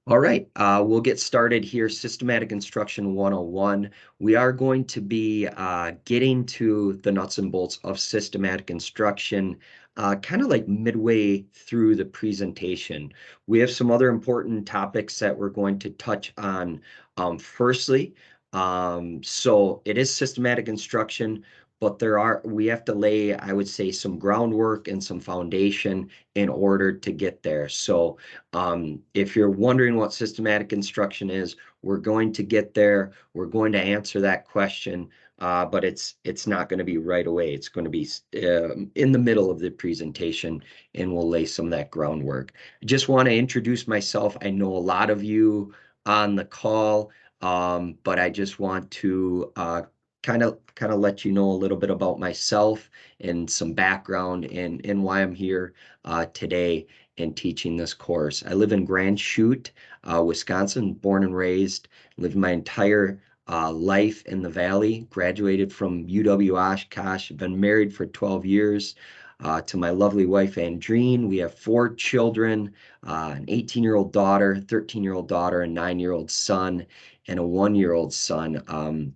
All right, we'll get started here. Systematic Instruction 101. We are going to be getting to the nuts and bolts of systematic instruction, kind of like midway through the presentation. We have some other important topics that we're going to touch on. Firstly, so it is systematic instruction, but we have to lay, I would say, some groundwork and some foundation in order to get there. So if you're wondering what systematic instruction is, we're going to get there. We're going to answer that question, but it's not going to be right away. It's going to be in the middle of the presentation, and we'll lay some of that groundwork. I just want to introduce myself. I know a lot of you on the call, but I just want to kind of let you know a little bit about myself and some background and why I'm here today and teaching this course. I live in Grand Chute, Wisconsin, born and raised, lived my entire life in the Valley, graduated from UW Oshkosh, been married for 12 years to my lovely wife, Andreen. We have 4 children, an 18-year-old daughter, 13-year-old daughter, a 9-year-old son, and a 1-year-old son.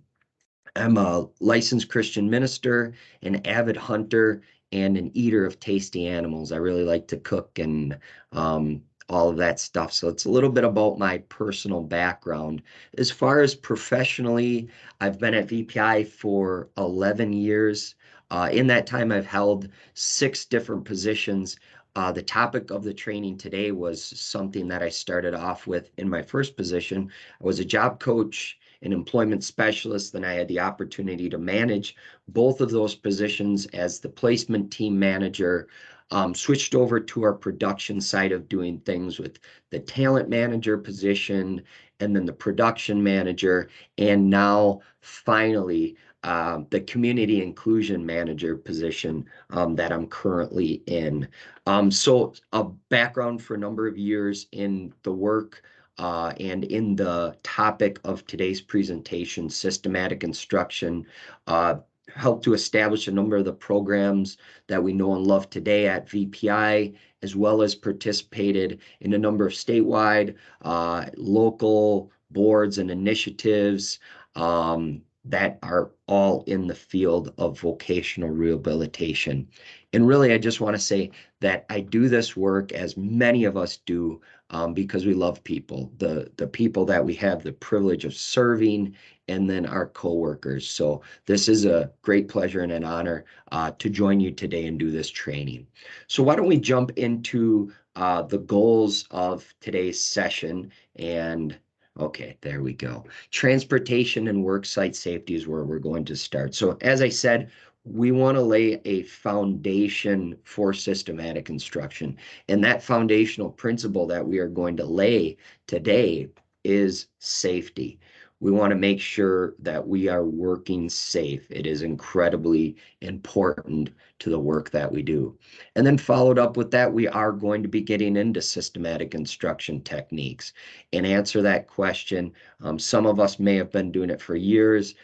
I'm a licensed Christian minister, an avid hunter, and an eater of tasty animals. I really like to cook and all of that stuff. So it's a little bit about my personal background. As far as professionally, I've been at VPI for 11 years. In that time, I've held 6 different positions. The topic of the training today was something that I started off with in my first position. I was a job coach, an employment specialist. Then I had the opportunity to manage both of those positions as the placement team manager. Switched over to our production side of doing things with the talent manager position and then the production manager. And now finally, the community inclusion manager position that I'm currently in. So a background for a number of years in the work and in the topic of today's presentation, systematic instruction, helped to establish a number of the programs that we know and love today at VPI, as well as participated in a number of statewide, local boards and initiatives that are all in the field of vocational rehabilitation. And really, I just want to say that I do this work, as many of us do, because we love people, the people that we have the privilege of serving, and then our coworkers. So this is a great pleasure and an honor to join you today and do this training. So why don't we jump into the goals of today's session? And okay, there we go. Transportation and worksite safety is where we're going to start. So as I said, we want to lay a foundation for systematic instruction. And that foundational principle that we are going to lay today is safety. We want to make sure that we are working safe. It is incredibly important to the work that we do. And then followed up with that, we are going to be getting into systematic instruction techniques and answer that question. Some of us may have been doing it for years.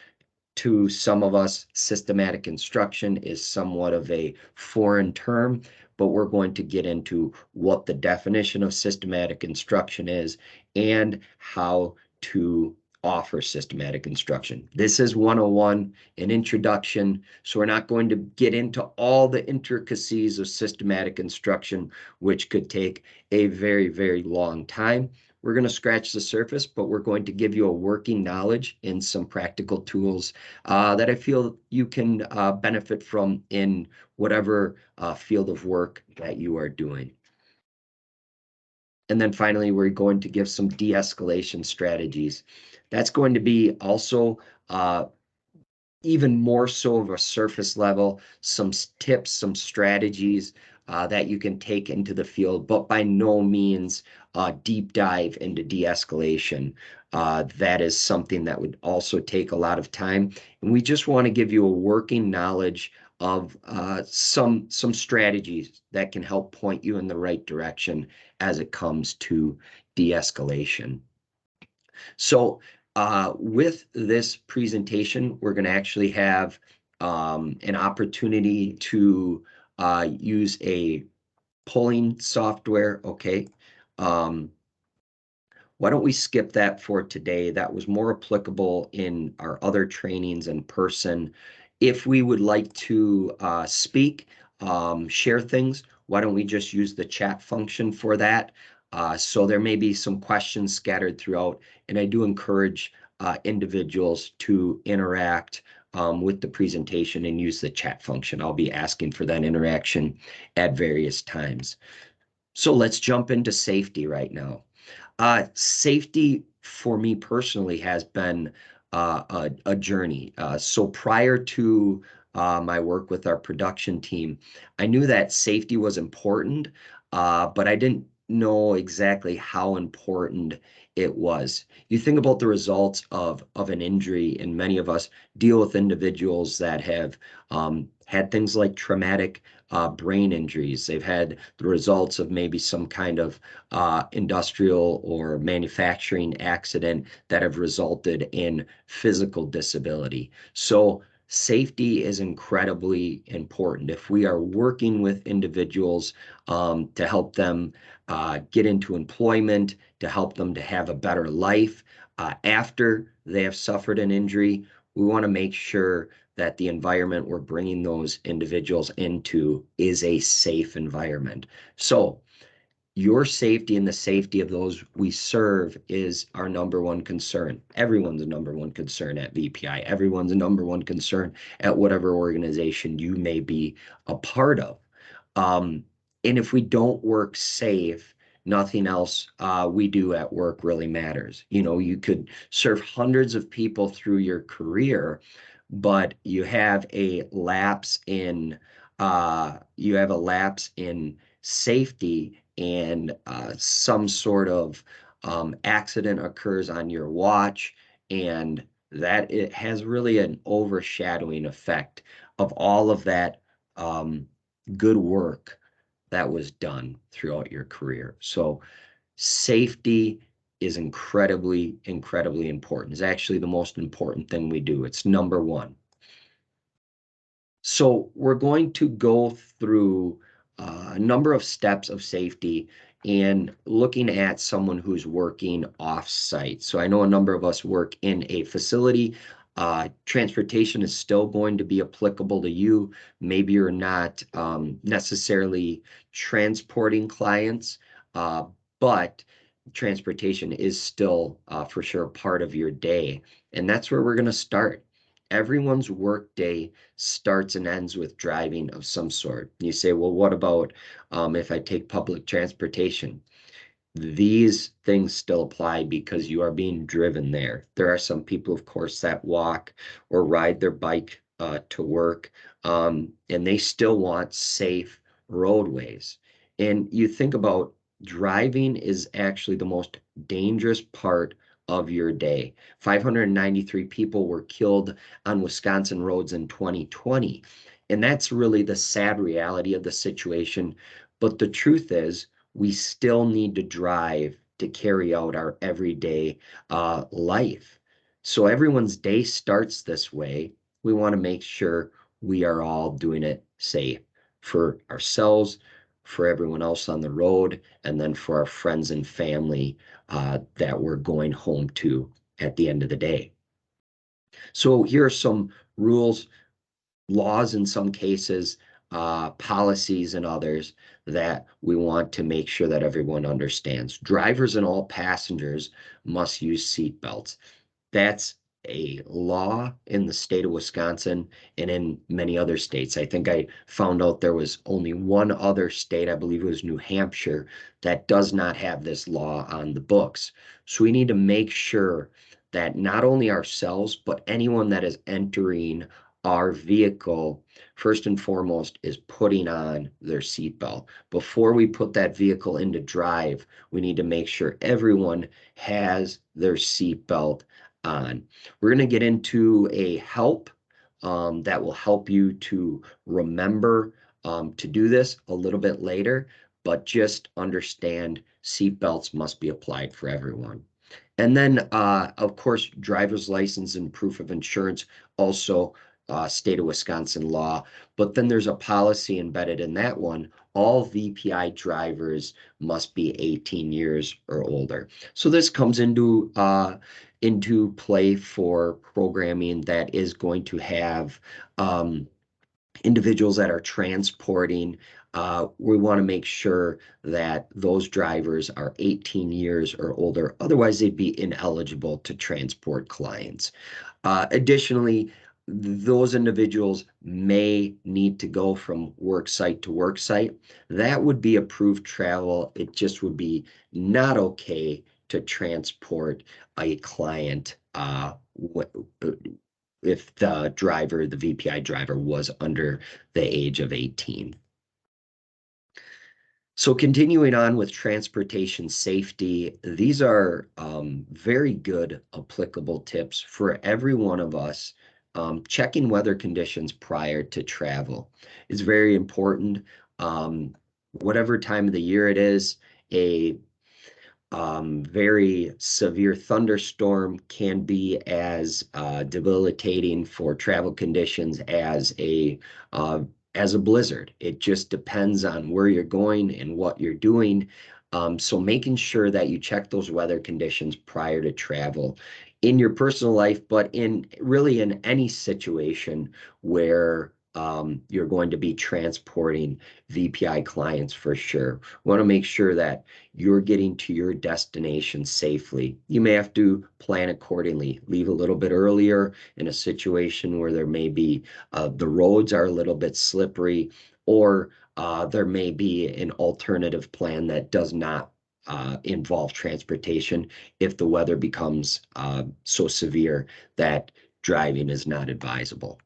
To some of us, systematic instruction is somewhat of a foreign term, but we're going to get into what the definition of systematic instruction is and how to offer systematic instruction. This is 101, an introduction, so we're not going to get into all the intricacies of systematic instruction, which could take a very, very long time. We're going to scratch the surface, but we're going to give you a working knowledge and some practical tools that I feel you can benefit from in whatever field of work that you are doing. And then finally, we're going to give some de-escalation strategies. That's going to be also even more so of a surface level, some tips, some strategies that you can take into the field, but by no means deep dive into de-escalation. That is something that would also take a lot of time. And we just want to give you a working knowledge of some strategies that can help point you in the right direction as it comes to de-escalation. So with this presentation, we're going to actually have an opportunity to use a polling software, okay? Why don't we skip that for today? That was more applicable in our other trainings in person. If we would like to speak, share things, why don't we just use the chat function for that? So there may be some questions scattered throughout, and I do encourage individuals to interact with the presentation and use the chat function. I'll be asking for that interaction at various times. So let's jump into safety right now. Safety for me personally has been a journey. So prior to my work with our production team, I knew that safety was important, but I didn't know exactly how important it was. You think about the results of an injury, and many of us deal with individuals that have had things like traumatic brain injuries. They've had the results of maybe some kind of industrial or manufacturing accident that have resulted in physical disability. So safety is incredibly important. If we are working with individuals to help them get into employment, to help them to have a better life after they have suffered an injury, we want to make sure that the environment we're bringing those individuals into is a safe environment. So your safety and the safety of those we serve is our number one concern. Everyone's number one concern at VPI. Everyone's number one concern at whatever organization you may be a part of. Um, and if we don't work safe, nothing else we do at work really matters. You know, you could serve hundreds of people through your career, but you have a lapse in safety and some sort of accident occurs on your watch, and that it has really an overshadowing effect of all of that good work that was done throughout your career. So safety is incredibly, incredibly important. It's actually the most important thing we do. It's number one. So we're going to go through a number of steps of safety and looking at someone who's working off-site. So I know a number of us work in a facility. Transportation is still going to be applicable to you. Maybe you're not necessarily transporting clients, but transportation is still for sure part of your day. And that's where we're going to start. Everyone's work day starts and ends with driving of some sort. You say, well, what about if I take public transportation? These things still apply because you are being driven there. There are some people, of course, that walk or ride their bike to work, and they still want safe roadways. And you think about driving is actually the most dangerous part of your day. 593 people were killed on Wisconsin roads in 2020. And that's really the sad reality of the situation. But the truth is, we still need to drive to carry out our everyday life. So everyone's day starts this way. We want to make sure we are all doing it safe for ourselves, for everyone else on the road, and then for our friends and family that we're going home to at the end of the day. So here are some rules, laws in some cases, policies in others that we want to make sure that everyone understands. Drivers and all passengers must use seat belts. That's a law in the state of Wisconsin and in many other states. I think I found out there was only one other state, I believe it was New Hampshire, that does not have this law on the books. So we need to make sure that not only ourselves, but anyone that is entering our vehicle, first and foremost, is putting on their seatbelt. Before we put that vehicle into drive, we need to make sure everyone has their seatbelt on. We're going to get into a help that will help you to remember to do this a little bit later, but just understand seatbelts must be applied for everyone. And then, of course, driver's license and proof of insurance, also state of Wisconsin law. But then there's a policy embedded in that one all VPI drivers must be 18 years or older. So this comes into play for programming that is going to have individuals that are transporting. We want to make sure that those drivers are 18 years or older. Otherwise, they'd be ineligible to transport clients. Additionally, those individuals may need to go from work site to work site. That would be approved travel. It just would be not okay to transport a client if the driver, the VPI driver, was under the age of 18. So continuing on with transportation safety, these are very good applicable tips for every one of us. Checking weather conditions prior to travel is very important. Whatever time of the year it is, a very severe thunderstorm can be as debilitating for travel conditions uh, as a blizzard. It just depends on where you're going and what you're doing. So making sure that you check those weather conditions prior to travel in your personal life, but in really in any situation where you're going to be transporting VPI clients for sure. We want to make sure that you're getting to your destination safely. You may have to plan accordingly, leave a little bit earlier in a situation where there may be the roads are a little bit slippery, or there may be an alternative plan that does not involve transportation if the weather becomes so severe that driving is not advisable.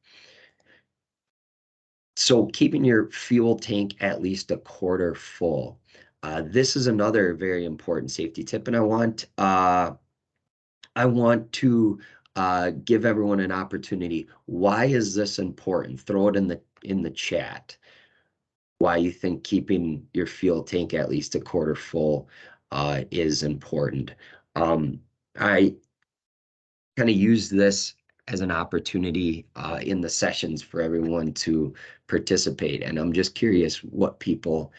So keeping your fuel tank at least a quarter full. This is another very important safety tip, and I want to give everyone an opportunity. Why is this important? Throw it in the chat. Why you think keeping your fuel tank at least a quarter full is important. I kind of use this as an opportunity in the sessions for everyone to participate. And I'm just curious what people,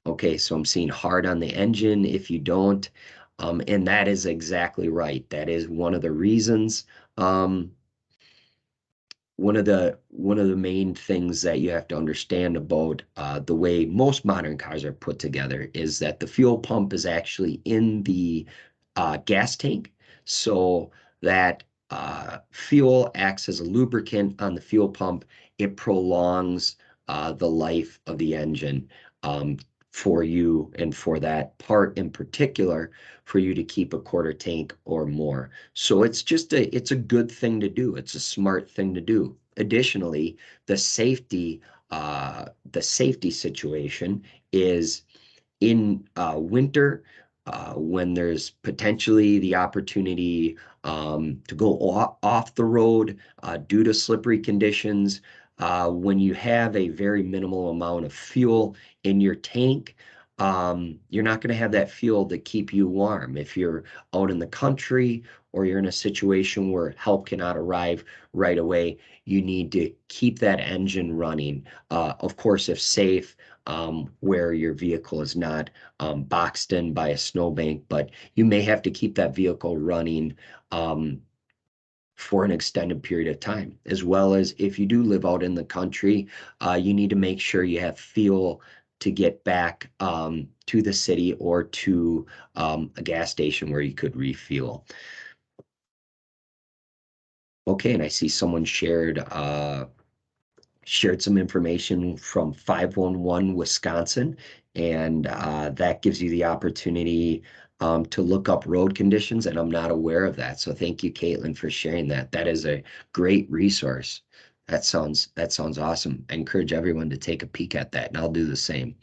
okay, so I'm seeing hard on the engine if you don't. And that is exactly right. That is one of the reasons. One of the main things that you have to understand about the way most modern cars are put together is that the fuel pump is actually in the gas tank, so that fuel acts as a lubricant on the fuel pump. It prolongs the life of the engine for you, and for that part in particular, for you to keep a quarter tank or more. So it's a good thing to do. It's a smart thing to do. Additionally, the safety situation is in winter, when there's potentially the opportunity to go off the road due to slippery conditions. When you have a very minimal amount of fuel in your tank, you're not going to have that fuel to keep you warm. If you're out in the country or you're in a situation where help cannot arrive right away, you need to keep that engine running. Of course, if safe, where your vehicle is not boxed in by a snowbank, but you may have to keep that vehicle running for an extended period of time. As well as if you do live out in the country, you need to make sure you have fuel to get back to the city or to a gas station where you could refuel. Okay, and I see someone shared some information from 511 Wisconsin, and that gives you the opportunity to look up road conditions, and I'm not aware of that. So thank you, Caitlin, for sharing that. That is a great resource. That sounds awesome. I encourage everyone to take a peek at that, and I'll do the same.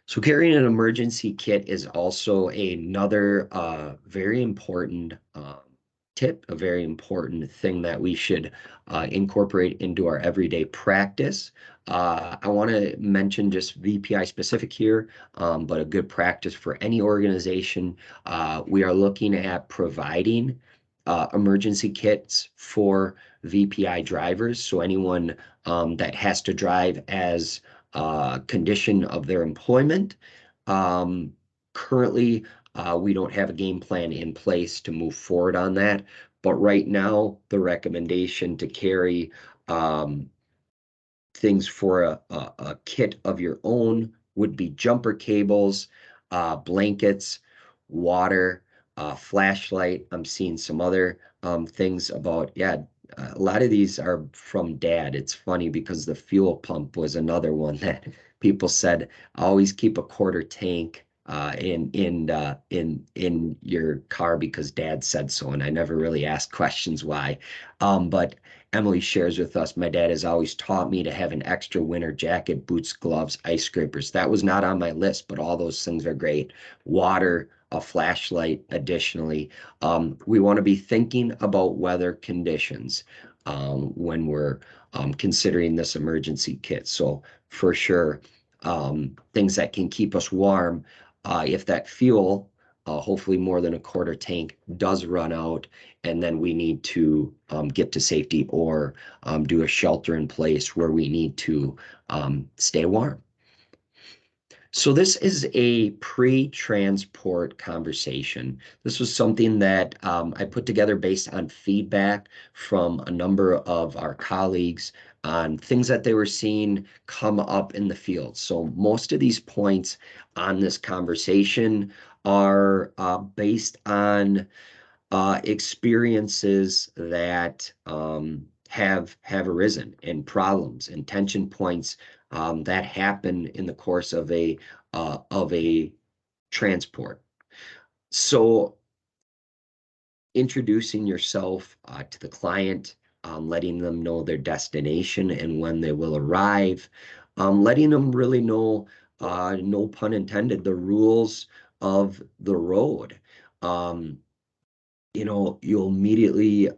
So carrying an emergency kit is also another very important tip, a very important thing that we should incorporate into our everyday practice. I want to mention just VPI specific here, but a good practice for any organization. We are looking at providing emergency kits for VPI drivers. So anyone that has to drive as a condition of their employment. Um, Currently, we don't have a game plan in place to move forward on that. But right now, the recommendation to carry things for a kit of your own would be jumper cables, blankets, water, flashlight. I'm seeing some other things about, yeah, a lot of these are from Dad. It's funny because the fuel pump was another one that people said always keep a quarter tank in your car because Dad said so, and I never really asked questions why. But Emily shares with us, my dad has always taught me to have an extra winter jacket, boots, gloves, ice scrapers. That was not on my list, but all those things are great. Water, a flashlight, additionally. We want to be thinking about weather conditions when we're considering this emergency kit. So for sure, things that can keep us warm. If that fuel, hopefully more than a quarter tank, does run out, and then we need to get to safety or do a shelter in place where we need to stay warm. So this is a pre-transport conversation. This was something that I put together based on feedback from a number of our colleagues on things that they were seeing come up in the field. So most of these points on this conversation are based on experiences that have arisen and problems and tension points that happen in the course of a transport. So introducing yourself to the client, letting them know their destination and when they will arrive, letting them really know, no pun intended, the rules of the road. Um, you'll immediately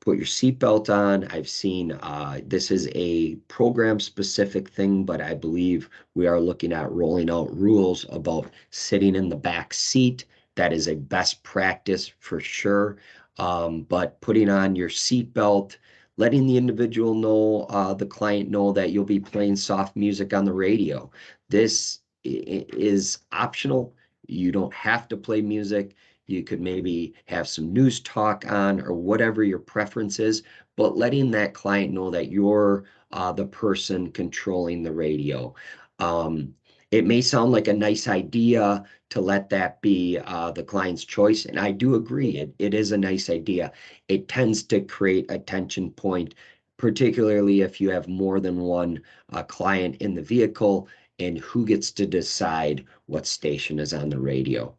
put your seatbelt on. I've seen this is a program specific thing, but I believe we are looking at rolling out rules about sitting in the back seat. That is a best practice for sure. But putting on your seatbelt, letting the individual know, the client know that you'll be playing soft music on the radio. This is optional. You don't have to play music. You could maybe have some news talk on or whatever your preference is, but letting that client know that you're the person controlling the radio. It may sound like a nice idea to let that be the client's choice, and I do agree, it is a nice idea. It tends to create a tension point, particularly if you have more than one client in the vehicle and who gets to decide what station is on the radio.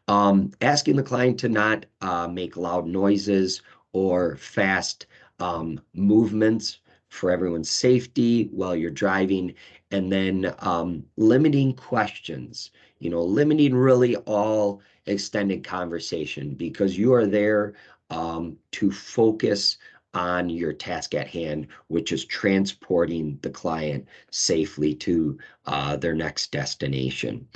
Asking the client to not make loud noises or fast movements for everyone's safety while you're driving, and then limiting questions, limiting really all extended conversation because you are there to focus on your task at hand, which is transporting the client safely to their next destination.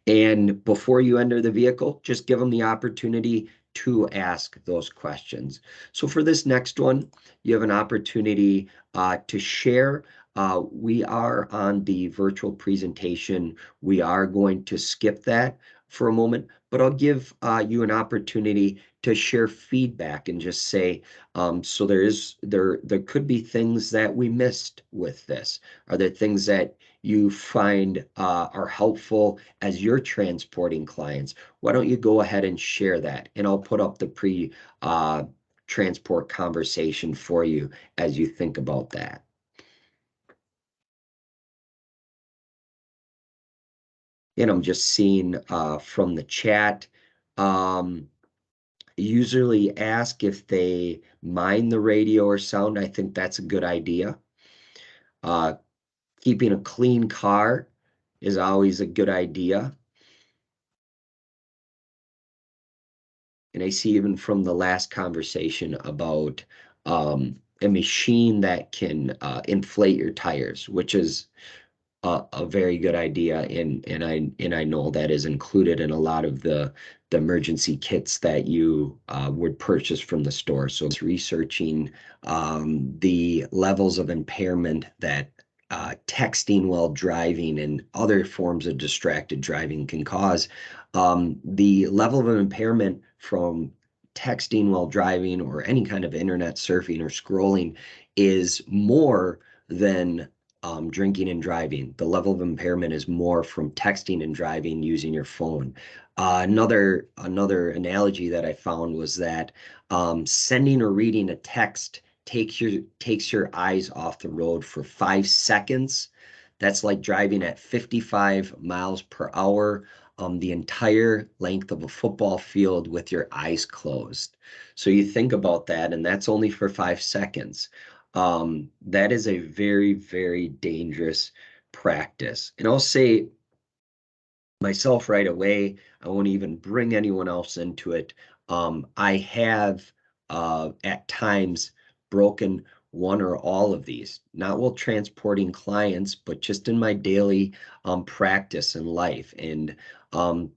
And before you enter the vehicle, just give them the opportunity to ask those questions. So for this next one, you have an opportunity to share. We are on the virtual presentation. We are going to skip that for a moment, but I'll give you an opportunity to share feedback and just say, so there could be things that we missed with this. Are there things that you find are helpful as you're transporting clients? Why don't you go ahead and share that? And I'll put up the transport conversation for you as you think about that. And I'm just seeing from the chat, usually ask if they mind the radio or sound. I think that's a good idea. Uh, Keeping a clean car is always a good idea. And I see even from the last conversation about a machine that can inflate your tires, which is a very good idea, and I know that is included in a lot of the emergency kits that you would purchase from the store. So it's researching the levels of impairment that texting while driving and other forms of distracted driving can cause. The level of impairment from texting while driving or any kind of internet surfing or scrolling is more than drinking and driving. The level of impairment is more from texting and driving using your phone. Another analogy that I found was that sending or reading a text takes your eyes off the road for 5 seconds. That's like driving at 55 miles per hour the entire length of a football field with your eyes closed. So you think about that, and that's only for 5 seconds. That is a very, very dangerous practice. And I'll say myself right away, I won't even bring anyone else into it. I have at times broken one or all of these, not while transporting clients, but just in my daily practice in life. And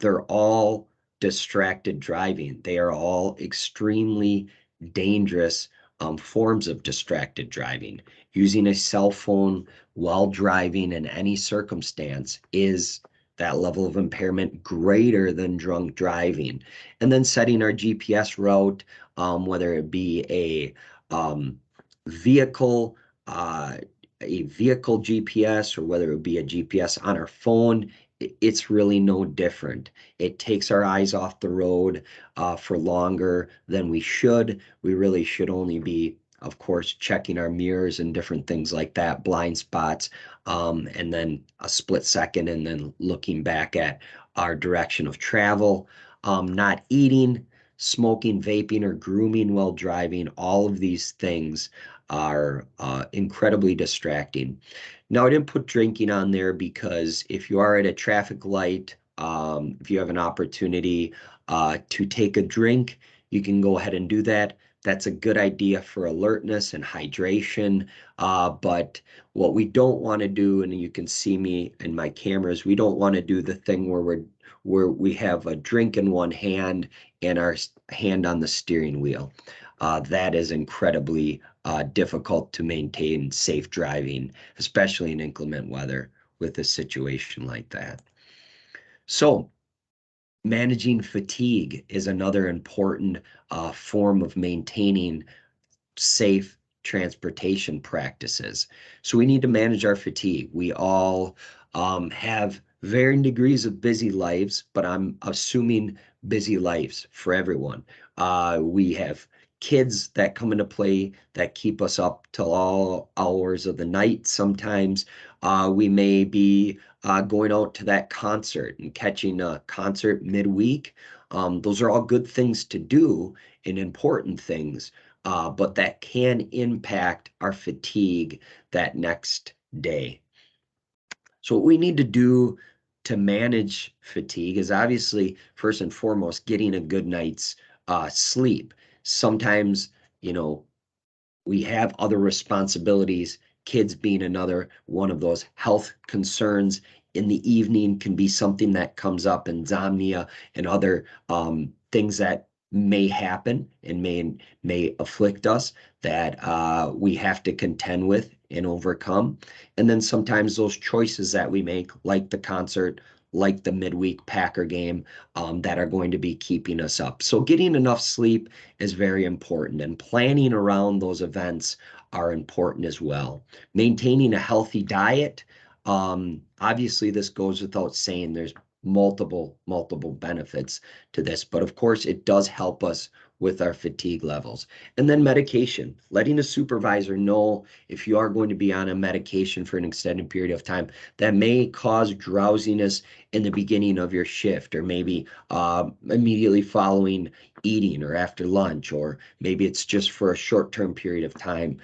they're all distracted driving. They are all extremely dangerous forms of distracted driving. Using a cell phone while driving in any circumstance is that level of impairment greater than drunk driving. And then setting our GPS route, whether it be um, vehicle, uh, a vehicle GPS, or whether it be a GPS on our phone, it's really no different. It takes our eyes off the road for longer than we should. We really should only be, of course, checking our mirrors and different things like that, blind spots, and then a split second, and then looking back at our direction of travel. Not eating, smoking, vaping, or grooming while driving, all of these things are incredibly distracting. Now, I didn't put drinking on there because if you are at a traffic light, if you have an opportunity to take a drink, you can go ahead and do that. That's a good idea for alertness and hydration. But what we don't want to do, and you can see me in my cameras, we don't want to do the thing where we have a drink in one hand and our hand on the steering wheel. That is incredibly difficult to maintain safe driving, especially in inclement weather with a situation like that. So, managing fatigue is another important form of maintaining safe transportation practices. So we need to manage our fatigue. We all have varying degrees of busy lives, but I'm assuming busy lives for everyone. We have kids that come into play that keep us up till all hours of the night. Sometimes we may be going out to that concert and catching a concert midweek. Those are all good things to do and important things, but that can impact our fatigue that next day. So what we need to do to manage fatigue is obviously first and foremost getting a good night's sleep. Sometimes, you know, we have other responsibilities, kids being another one of those. Health concerns in the evening can be something that comes up, insomnia and other things that may happen and may afflict us that we have to contend with and overcome. And then sometimes those choices that we make, like the concert, like the midweek Packer game, that are going to be keeping us up. So getting enough sleep is very important, and planning around those events are important as well. Maintaining a healthy diet. Obviously, this goes without saying. There's multiple benefits to this, but of course, it does help us with our fatigue levels. And then medication, letting a supervisor know if you are going to be on a medication for an extended period of time that may cause drowsiness in the beginning of your shift, or maybe immediately following eating or after lunch, or maybe it's just for a short-term period of time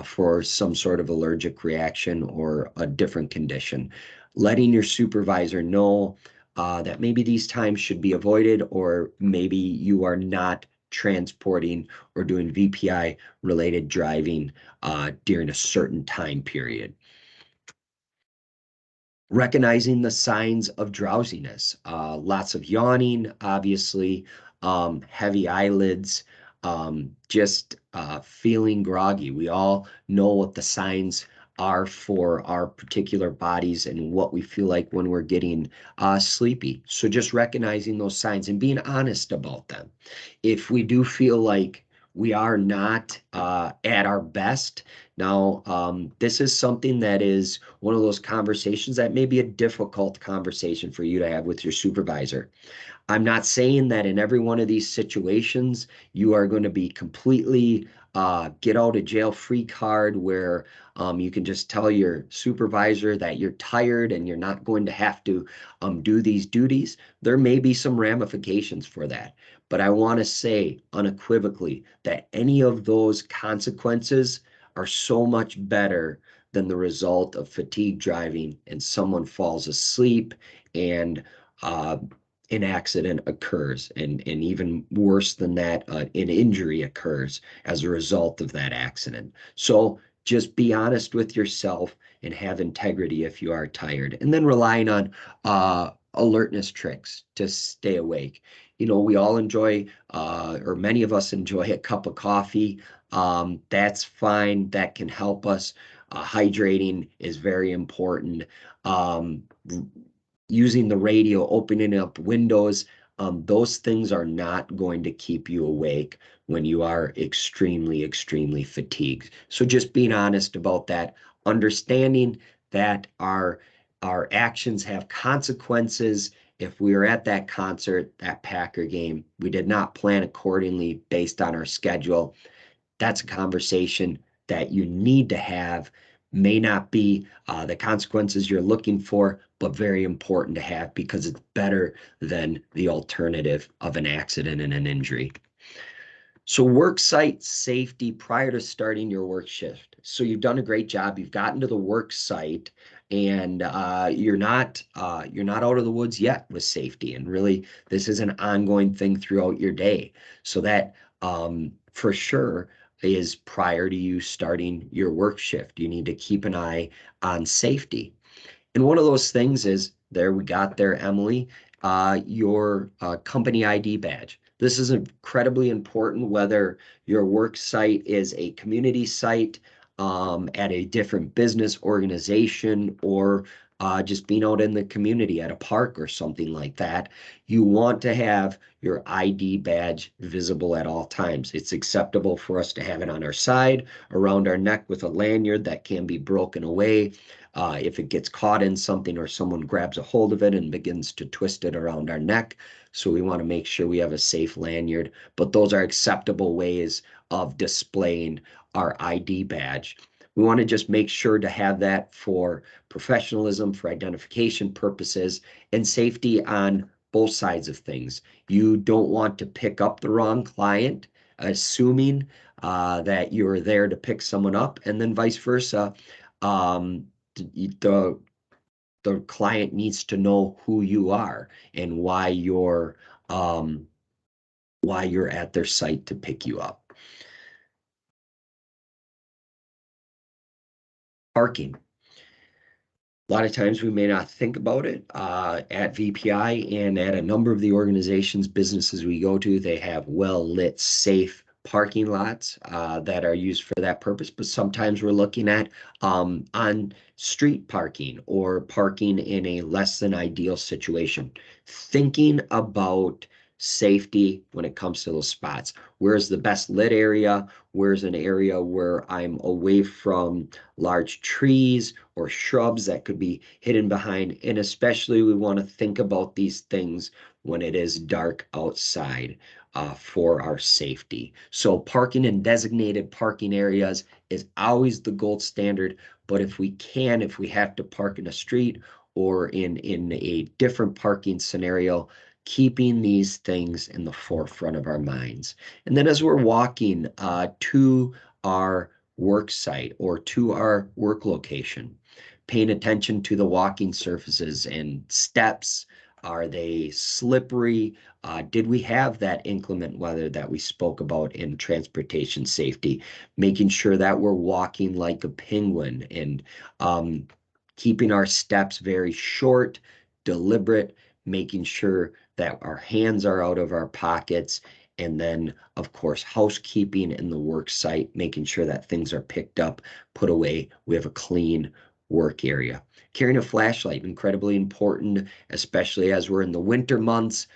for some sort of allergic reaction or a different condition. Letting your supervisor know that maybe these times should be avoided, or maybe you are not transporting or doing VPI related driving during a certain time period. Recognizing the signs of drowsiness, lots of yawning, obviously, heavy eyelids, just feeling groggy. We all know what the signs are for our particular bodies and what we feel like when we're getting sleepy. So just recognizing those signs and being honest about them. If we do feel like we are not at our best, now this is something that is one of those conversations that may be a difficult conversation for you to have with your supervisor. I'm not saying that in every one of these situations you are going to be completely get out of jail free card where you can just tell your supervisor that you're tired and you're not going to have to do these duties. There may be some ramifications for that, but I want to say unequivocally that any of those consequences are so much better than the result of fatigue driving and someone falls asleep and uh, an accident occurs, and even worse than that, an injury occurs as a result of that accident. So just be honest with yourself and have integrity if you are tired, and then relying on alertness tricks to stay awake. You know, we all enjoy, or many of us enjoy a cup of coffee. That's fine. That can help us. Hydrating is very important. Um, Using the radio, opening up windows, those things are not going to keep you awake when you are extremely, extremely fatigued. So just being honest about that, understanding that our actions have consequences. If we were at that concert, that Packer game, we did not plan accordingly based on our schedule. That's a conversation that you need to have. May not be the consequences you're looking for, but very important to have because it's better than the alternative of an accident and an injury. So work site safety prior to starting your work shift. So you've done a great job. You've gotten to the work site, and you're not out of the woods yet with safety. And really, this is an ongoing thing throughout your day. So that for sure is prior to you starting your work shift. You need to keep an eye on safety. And one of those things is there we got there, Emily, your company ID badge. This is incredibly important whether your work site is a community site at a different business organization or just being out in the community at a park or something like that. You want to have your ID badge visible at all times. It's acceptable for us to have it on our side, around our neck with a lanyard that can be broken away if it gets caught in something or someone grabs a hold of it and begins to twist it around our neck. So we want to make sure we have a safe lanyard, but those are acceptable ways of displaying our ID badge. We want to just make sure to have that for professionalism, for identification purposes, and safety on both sides of things. You don't want to pick up the wrong client, assuming that you're there to pick someone up, and then vice versa. Um, the the client needs to know who you are and um, why you're at their site to pick you up. Parking. A lot of times we may not think about it. At VPI and at a number of the organizations, businesses we go to, they have well-lit, safe parking lots that are used for that purpose. But sometimes we're looking at on street parking or parking in a less than ideal situation. Thinking about safety when it comes to those spots. Where's the best lit area? Where's an area where I'm away from large trees or shrubs that could be hidden behind? And especially we want to think about these things when it is dark outside for our safety. So parking in designated parking areas is always the gold standard. But if we can, if we have to park in a street or in a different parking scenario, keeping these things in the forefront of our minds. And then as we're walking to our work site or to our work location, paying attention to the walking surfaces and steps. Are they slippery? Did we have that inclement weather that we spoke about in transportation safety? Making sure that we're walking like a penguin and keeping our steps very short, deliberate, making sure that our hands are out of our pockets, and then, of course, housekeeping in the work site, making sure that things are picked up, put away. We have a clean work area. Carrying a flashlight, incredibly important, especially as we're in the winter months.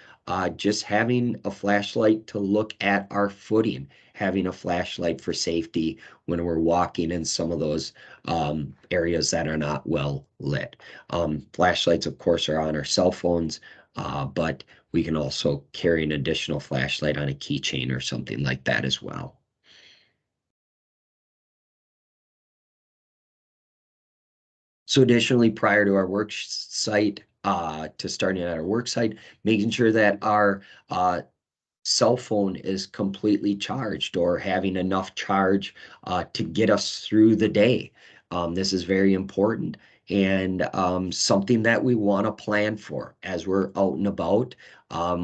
Just having a flashlight to look at our footing, having a flashlight for safety when we're walking in some of those areas that are not well lit. Flashlights, of course, are on our cell phones, but we can also carry an additional flashlight on a keychain or something like that as well. So additionally, prior to our work site, to starting at our work site, making sure that our cell phone is completely charged or having enough charge to get us through the day. This is very important and something that we want to plan for as we're out and about.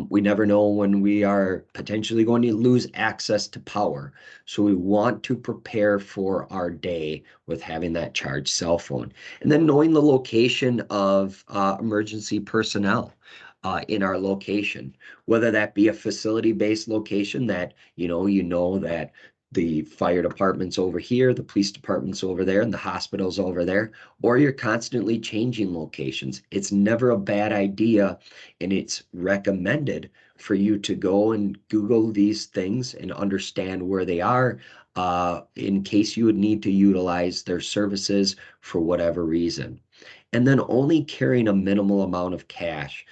We never know when we are potentially going to lose access to power. So we want to prepare for our day with having that charged cell phone. And then knowing the location of emergency personnel in our location, whether that be a facility-based location that, you know that the fire department's over here, the police department's over there, and the hospital's over there, or you're constantly changing locations. It's never a bad idea, and it's recommended for you to go and Google these things and understand where they are in case you would need to utilize their services for whatever reason. And then only carrying a minimal amount of cash.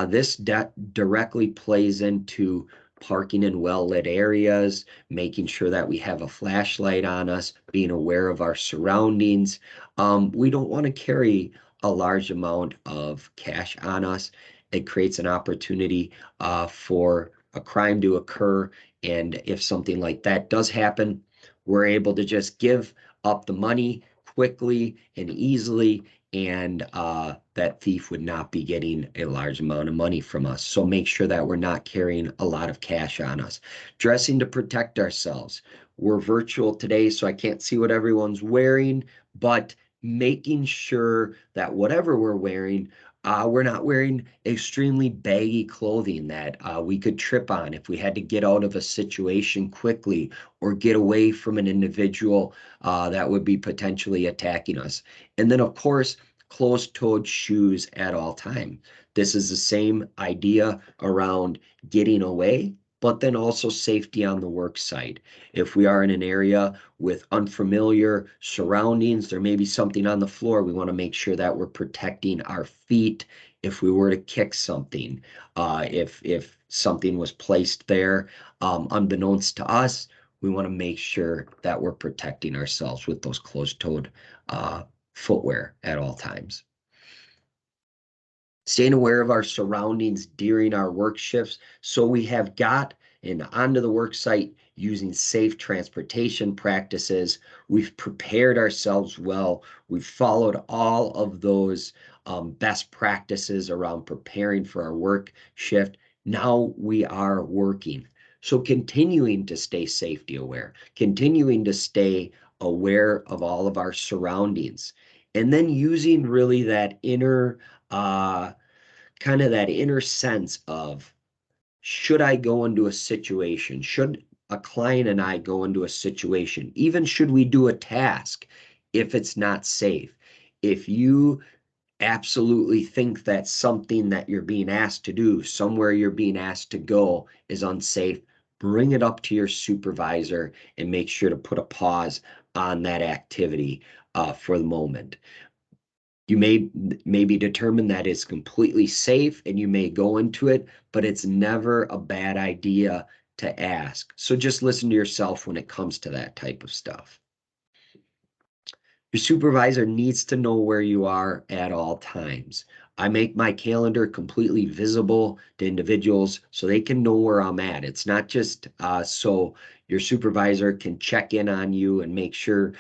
This directly plays into parking in well-lit areas, making sure that we have a flashlight on us, being aware of our surroundings. We don't want to carry a large amount of cash on us. It creates an opportunity for a crime to occur. And if something like that does happen, we're able to just give up the money quickly and easily, and that thief would not be getting a large amount of money from us. So make sure that we're not carrying a lot of cash on us. Dressing to protect ourselves. We're virtual today, so I can't see what everyone's wearing, but making sure that whatever we're not wearing extremely baggy clothing that we could trip on if we had to get out of a situation quickly or get away from an individual that would be potentially attacking us. And then, of course, closed-toed shoes at all time. This is the same idea around getting away, but then also safety on the work site. If we are in an area with unfamiliar surroundings, there may be something on the floor. We want to make sure that we're protecting our feet if we were to kick something. If something was placed there unbeknownst to us, we want to make sure that we're protecting ourselves with those closed-toed footwear at all times. Staying aware of our surroundings during our work shifts. So we have got and onto the work site using safe transportation practices. We've prepared ourselves well. We've followed all of those best practices around preparing for our work shift. Now we are working. So continuing to stay safety aware, continuing to stay aware of all of our surroundings, and then using really that inner kind of that inner sense of, should I go into a situation? Should a client and I go into a situation? Even should we do a task if it's not safe? If you absolutely think that something that you're being asked to do, somewhere you're being asked to go is unsafe, bring it up to your supervisor and make sure to put a pause on that activity for the moment. You may maybe determine that it's completely safe and you may go into it, but it's never a bad idea to ask. So just listen to yourself when it comes to that type of stuff. Your supervisor needs to know where you are at all times. I make my calendar completely visible to individuals so they can know where I'm at. It's not just so your supervisor can check in on you and make sure,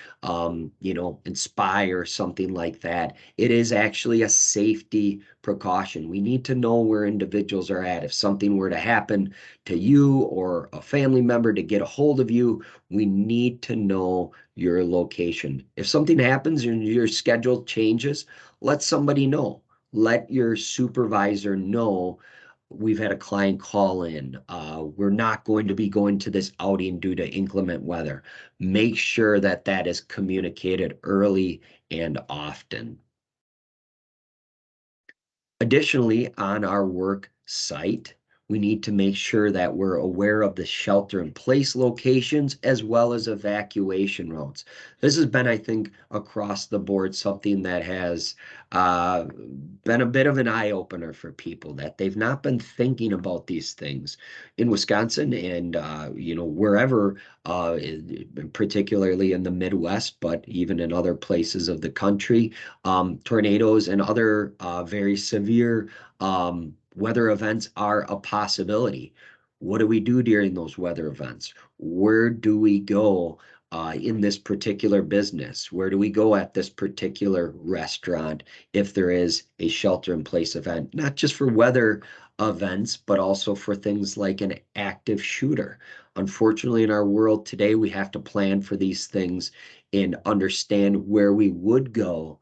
inspire something like that. It is actually a safety precaution. We need to know where individuals are at. If something were to happen to you or a family member to get a hold of you, we need to know your location. If something happens and your schedule changes, let somebody know. Let your supervisor know we've had a client call in. We're not going to be going to this outing due to inclement weather. Make sure that that is communicated early and often. Additionally, on our work site, we need to make sure that we're aware of the shelter in place locations as well as evacuation routes. This has been, I think, across the board, something that has uh, been a bit of an eye opener for people that they've not been thinking about these things in Wisconsin and wherever, particularly in the Midwest, but even in other places of the country. Tornadoes and other very severe weather events are a possibility. What do we do during those weather events? Where do we go in this particular business? Where do we go at this particular restaurant if there is a shelter in place event? Not just for weather events, but also for things like an active shooter. Unfortunately, in our world today, we have to plan for these things and understand where we would go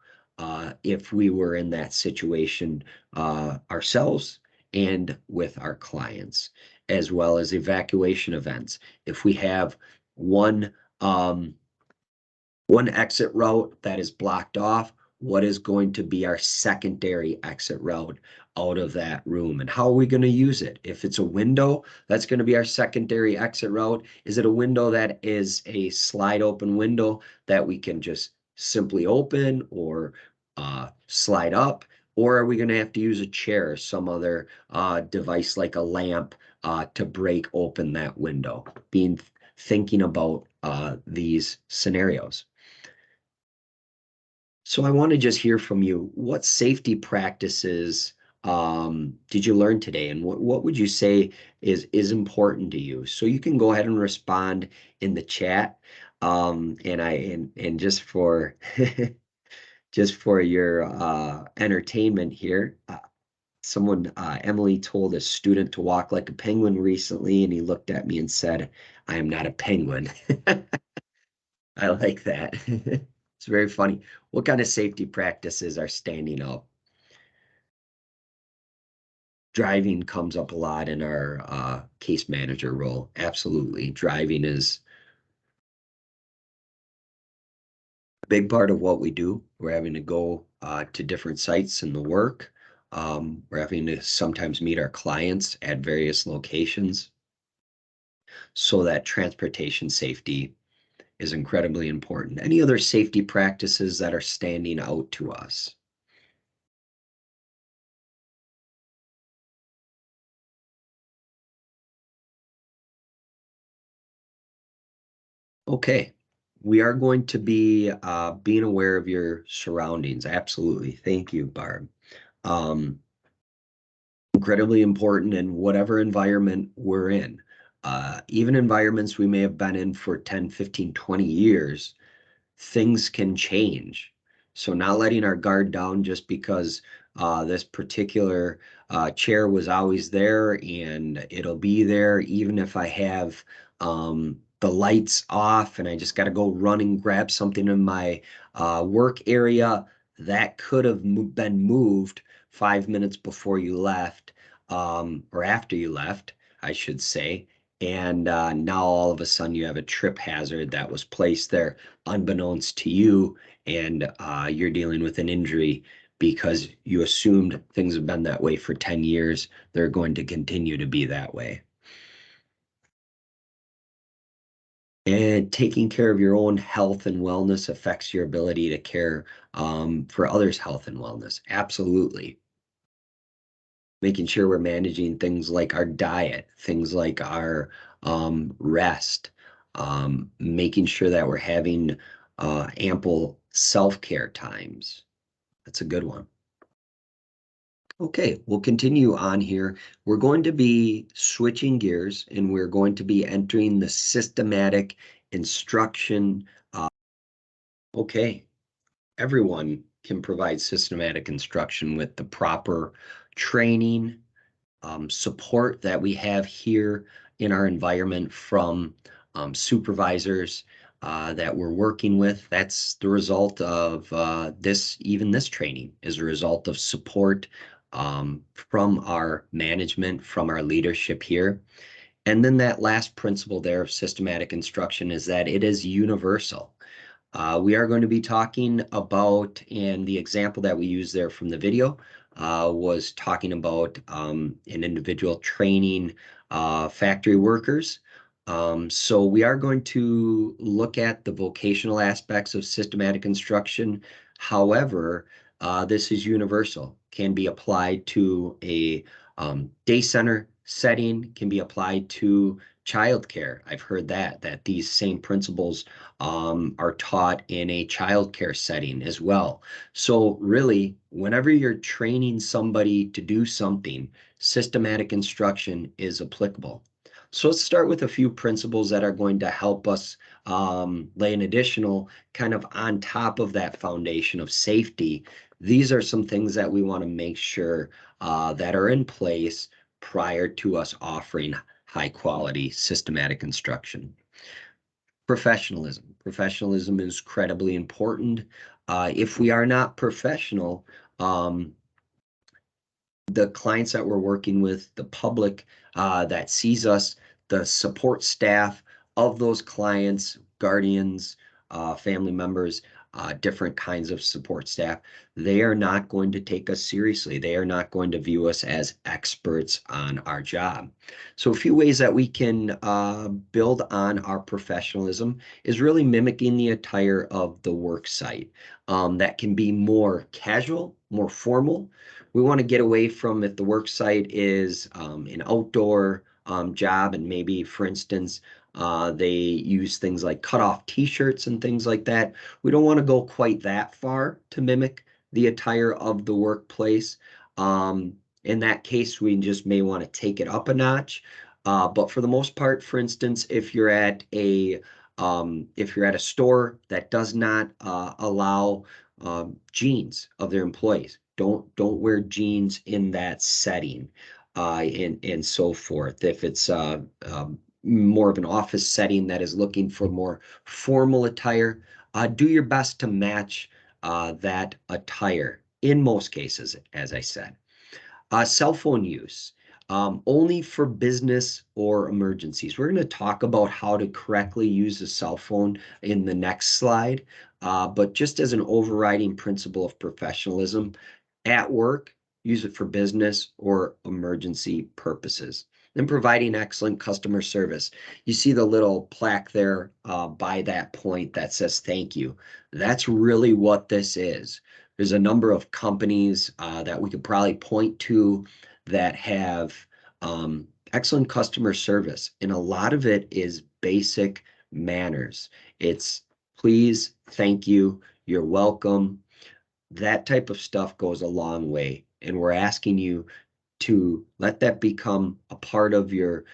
if we were in that situation ourselves and with our clients, as well as evacuation events. If we have one um, one exit route that is blocked off, what is going to be our secondary exit route out of that room? And how are we going to use it? If it's a window, that's going to be our secondary exit route. Is it a window that is a slide open window that we can just simply open or slide up? Or are we going to have to use a chair or some other device like a lamp to break open that window? Thinking about these scenarios. So I want to just hear from you. What safety practices did you learn today, and what would you say is important to you? So you can go ahead and respond in the chat. And just for just for your entertainment here, someone Emily told a student to walk like a penguin recently, and he looked at me and said, "I am not a penguin." I like that. It's very funny. What kind of safety practices are standing out? Driving comes up a lot in our case manager role. Absolutely. Driving is a big part of what we do. We're having to go to different sites in the work. We're having to sometimes meet our clients at various locations. So that transportation safety is incredibly important. Any other safety practices that are standing out to us? Okay, we are going to be being aware of your surroundings. Absolutely. Thank you, Barb. Um, Incredibly important in whatever environment we're in. Even environments we may have been in for 10, 15, 20 years, things can change. So not letting our guard down just because this particular chair was always there and it'll be there even if I have the lights off and I just got to go run and grab something in my work area that could have been moved 5 minutes before you left or after you left, I should say. And now all of a sudden you have a trip hazard that was placed there unbeknownst to you, and you're dealing with an injury because you assumed things have been that way for 10 years. They're going to continue to be that way. And taking care of your own health and wellness affects your ability to care for others' health and wellness. Absolutely. Making sure we're managing things like our diet, things like our rest, making sure that we're having ample self-care times. That's a good one. Okay, we'll continue on here. We're going to be switching gears and we're going to be entering the systematic instruction. Okay, everyone can provide systematic instruction with the proper training, support that we have here in our environment from supervisors that we're working with. That's the result of this training is a result of support from our management, from our leadership here. And then that last principle there of systematic instruction is that it is universal. We are going to be talking about, and the example that we used there from the video was talking about an individual training factory workers. So we are going to look at the vocational aspects of systematic instruction. However, this is universal, can be applied to a day center setting, can be applied to childcare. I've heard that these same principles are taught in a childcare setting as well. So really, whenever you're training somebody to do something, systematic instruction is applicable. So let's start with a few principles that are going to help us lay an additional kind of on top of that foundation of safety. These are some things that we want to make sure that are in place prior to us offering high quality systematic instruction. Professionalism. Professionalism is incredibly important. If we are not professional, the clients that we're working with, the public that sees us, the support staff of those clients, guardians, family members, different kinds of support staff, they are not going to take us seriously. They are not going to view us as experts on our job. So a few ways that we can build on our professionalism is really mimicking the attire of the work site. That can be more casual, more formal. We want to get away from if the work site is an outdoor job and maybe, for instance, they use things like cut-off t-shirts and things like that. We don't want to go quite that far to mimic the attire of the workplace. In that case, we just may want to take it up a notch. But for the most part, for instance, if you're at a store that does not allow jeans of their employees, don't wear jeans in that setting, and so forth. If it's more of an office setting that is looking for more formal attire, do your best to match that attire in most cases, as I said. Cell phone use, only for business or emergencies. We're going to talk about how to correctly use a cell phone in the next slide, but just as an overriding principle of professionalism, at work, use it for business or emergency purposes. And providing excellent customer service. You see the little plaque there by that point that says thank you. That's really what this is. There's a number of companies that we could probably point to that have excellent customer service, and a lot of it is basic manners. It's please, thank you, you're welcome. That type of stuff goes a long way, and we're asking you to let that become a part of your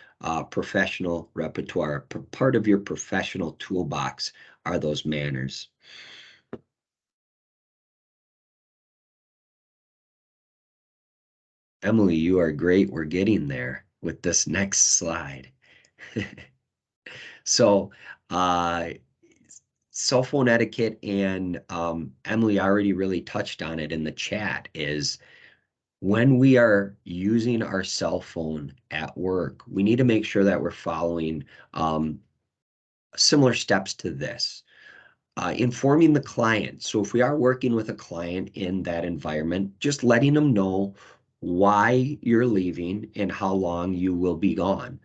professional repertoire, part of your professional toolbox are those manners. Emily, you are great. We're getting there with this next slide. So, uh, cell phone etiquette, and Emily already really touched on it in the chat, is when we are using our cell phone at work, we need to make sure that we're following similar steps to this. Informing the client. So if we are working with a client in that environment, just letting them know why you're leaving and how long you will be gone.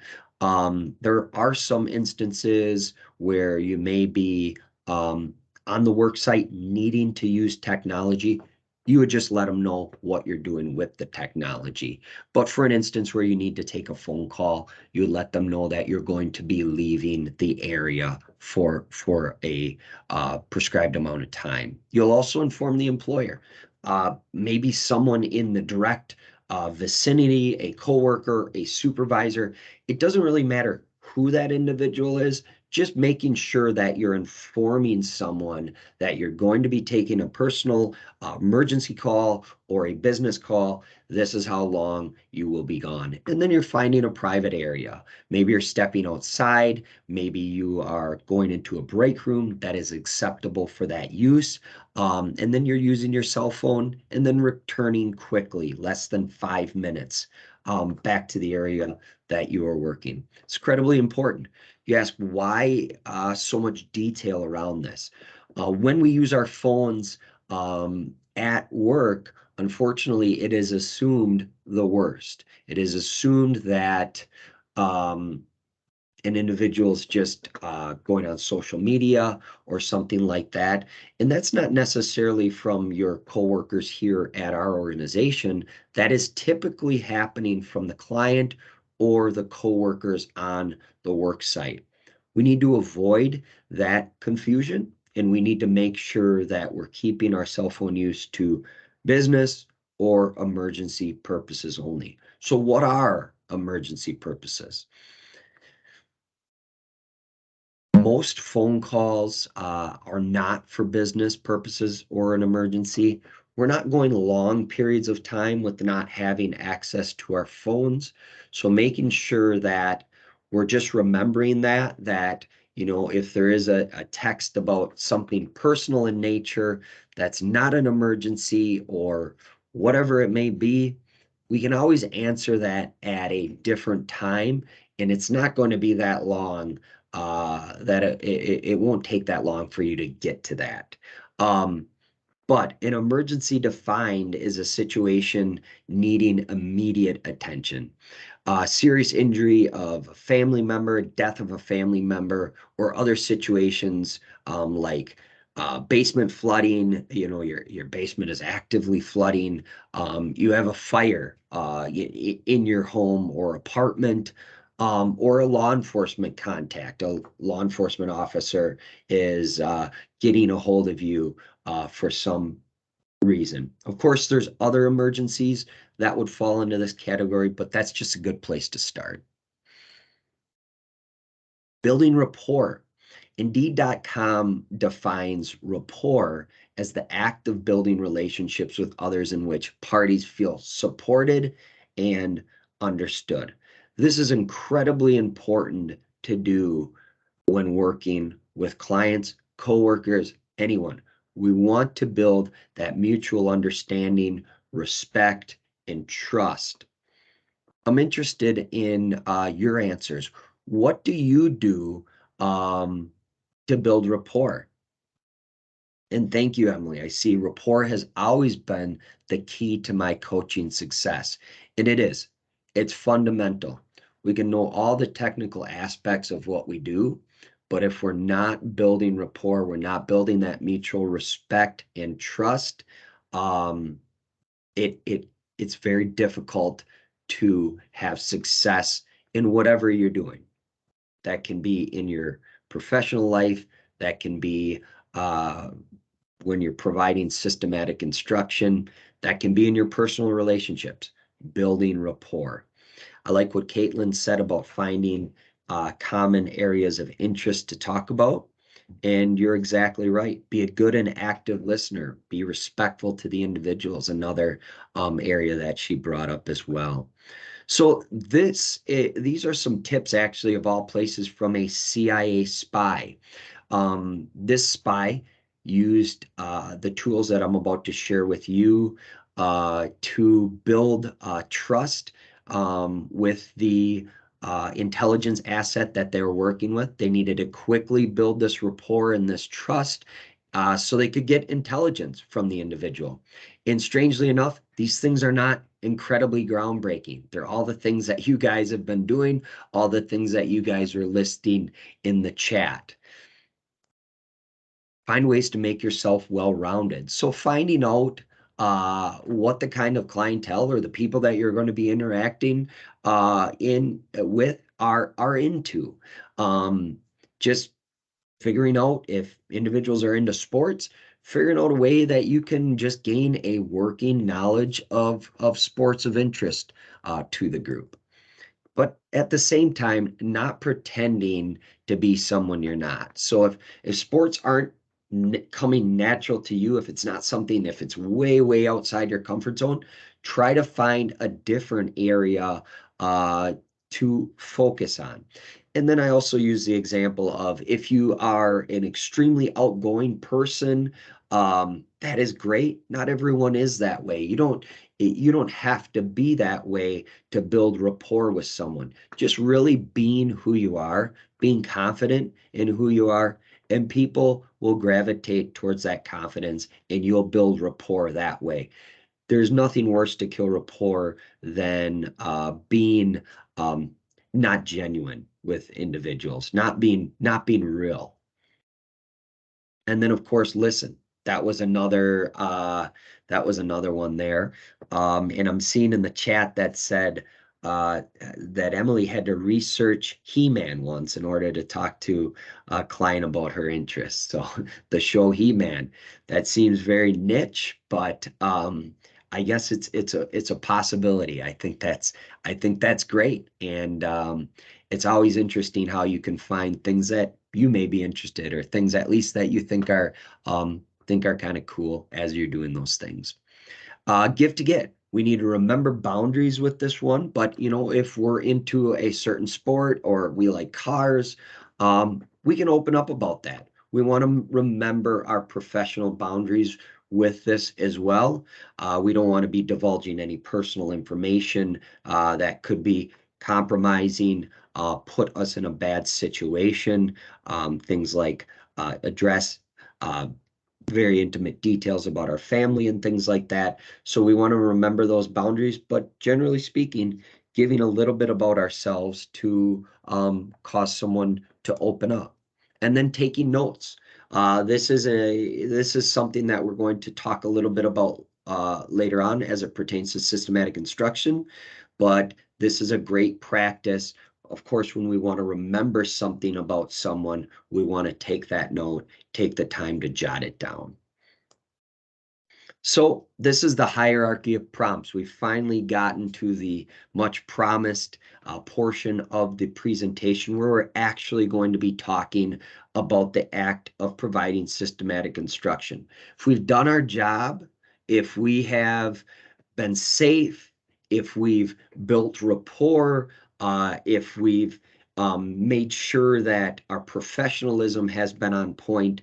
There are some instances where you may be on the work site needing to use technology. You would just let them know what you're doing with the technology. But for an instance where you need to take a phone call, you let them know that you're going to be leaving the area for a prescribed amount of time. You'll also inform the employer, maybe someone in the direct vicinity, a coworker, a supervisor. It doesn't really matter who that individual is. just making sure that you're informing someone that you're going to be taking a personal emergency call or a business call. This is how long you will be gone. And then you're finding a private area. Maybe you're stepping outside. Maybe you are going into a break room that is acceptable for that use. And then you're using your cell phone and then returning quickly, less than 5 minutes, back to the area that you are working. It's incredibly important. You ask why so much detail around this. When we use our phones at work, unfortunately, it is assumed the worst. It is assumed that um, an individual's just going on social media or something like that. And that's not necessarily from your coworkers here at our organization. That is typically happening from the client or the coworkers on the work site. We need to avoid that confusion, and we need to make sure that we're keeping our cell phone use to business or emergency purposes only. So what are emergency purposes? Most phone calls are not for business purposes or an emergency. We're not going long periods of time with not having access to our phones. So making sure that we're just remembering that, if there is a text about something personal in nature that's not an emergency or whatever it may be, we can always answer that at a different time. And it's not going to be that long that it won't take that long for you to get to that. Um, but an emergency defined is a situation needing immediate attention. Serious injury of a family member, death of a family member, or other situations like basement flooding. Your basement is actively flooding. You have a fire in your home or apartment. Or a law enforcement contact. A law enforcement officer is getting a hold of you for some reason. Of course, there's other emergencies that would fall into this category, but that's just a good place to start. Building rapport. Indeed.com defines rapport as the act of building relationships with others in which parties feel supported and understood. This is incredibly important to do when working with clients, coworkers, anyone. We want to build that mutual understanding, respect, and trust. I'm interested in your answers. What do you do um, to build rapport? And thank you, Emily. I see rapport has always been the key to my coaching success. And it is. It's fundamental. We can know all the technical aspects of what we do, but if we're not building rapport, we're not building that mutual respect and trust, um, it's very difficult to have success in whatever you're doing. That can be in your professional life, that can be uh, when you're providing systematic instruction, that can be in your personal relationships, building rapport. I like what Caitlin said about finding common areas of interest to talk about. And you're exactly right. Be a good and active listener. Be respectful to the individuals. Another area that she brought up as well. So these are some tips actually of all places from a CIA spy. This spy used the tools that I'm about to share with you to build trust with the intelligence asset that they were working with. They needed to quickly build this rapport and this trust so they could get intelligence from the individual. And strangely enough, these things are not incredibly groundbreaking. They're all the things that you guys have been doing, all the things that you guys are listing in the chat. Find ways to make yourself well-rounded. So finding out what the kind of clientele or the people that you're going to be interacting in with are into. Just figuring out if individuals are into sports, figuring out a way that you can just gain a working knowledge of sports of interest to the group. but at the same time, not pretending to be someone you're not. So if sports aren't coming natural to you, if it's not something, if it's way, way outside your comfort zone, try to find a different area uh, to focus on. And then I also use the example of if you are an extremely outgoing person, that is great. Not everyone is that way. You don't have to be that way to build rapport with someone. Just really being who you are, being confident in who you are, and people will gravitate towards that confidence and you'll build rapport that way. There's nothing worse to kill rapport than being um, not genuine with individuals, not being real. And then of course listen. That was another one there. And I'm seeing in the chat that said that Emily had to research He-Man once in order to talk to a client about her interests. So the show He-Man, that seems very niche, but I guess it's a possibility. I think that's great. And it's always interesting how you can find things that you may be interested, or things at least that you think are kind of cool as you're doing those things. Give to get. We need to remember boundaries with this one, but if we're into a certain sport or we like cars, we can open up about that. We want to remember our professional boundaries with this as well. We don't want to be divulging any personal information that could be compromising, put us in a bad situation. Things like address uh, very intimate details about our family and things like that. So we want to remember those boundaries, but generally speaking, giving a little bit about ourselves to cause someone to open up. And then taking notes. This is something that we're going to talk a little bit about later on as it pertains to systematic instruction, but this is a great practice. Of course, when we want to remember something about someone, we want to take that note, take the time to jot it down. So this is the hierarchy of prompts. We've finally gotten to the much promised portion of the presentation where we're actually going to be talking about the act of providing systematic instruction. If we've done our job, if we have been safe, if we've built rapport, if we've made sure that our professionalism has been on point,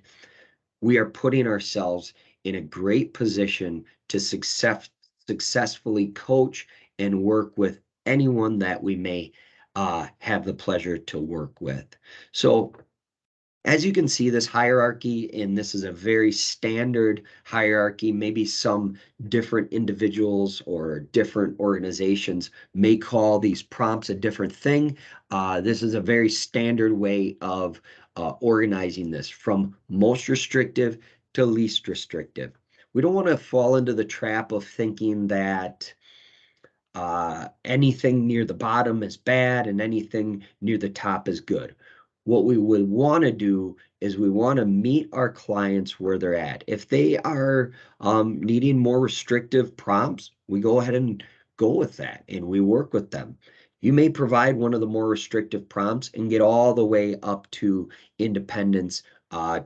we are putting ourselves in a great position to successfully coach and work with anyone that we may have the pleasure to work with. So as you can see, this hierarchy, and this is a very standard hierarchy, maybe some different individuals or different organizations may call these prompts a different thing. This is a very standard way of organizing this from most restrictive to least restrictive. We don't want to fall into the trap of thinking that anything near the bottom is bad and anything near the top is good. What we would want to do is we want to meet our clients where they're at. If they are needing more restrictive prompts, we go ahead and go with that and we work with them. You may provide one of the more restrictive prompts and get all the way up to independence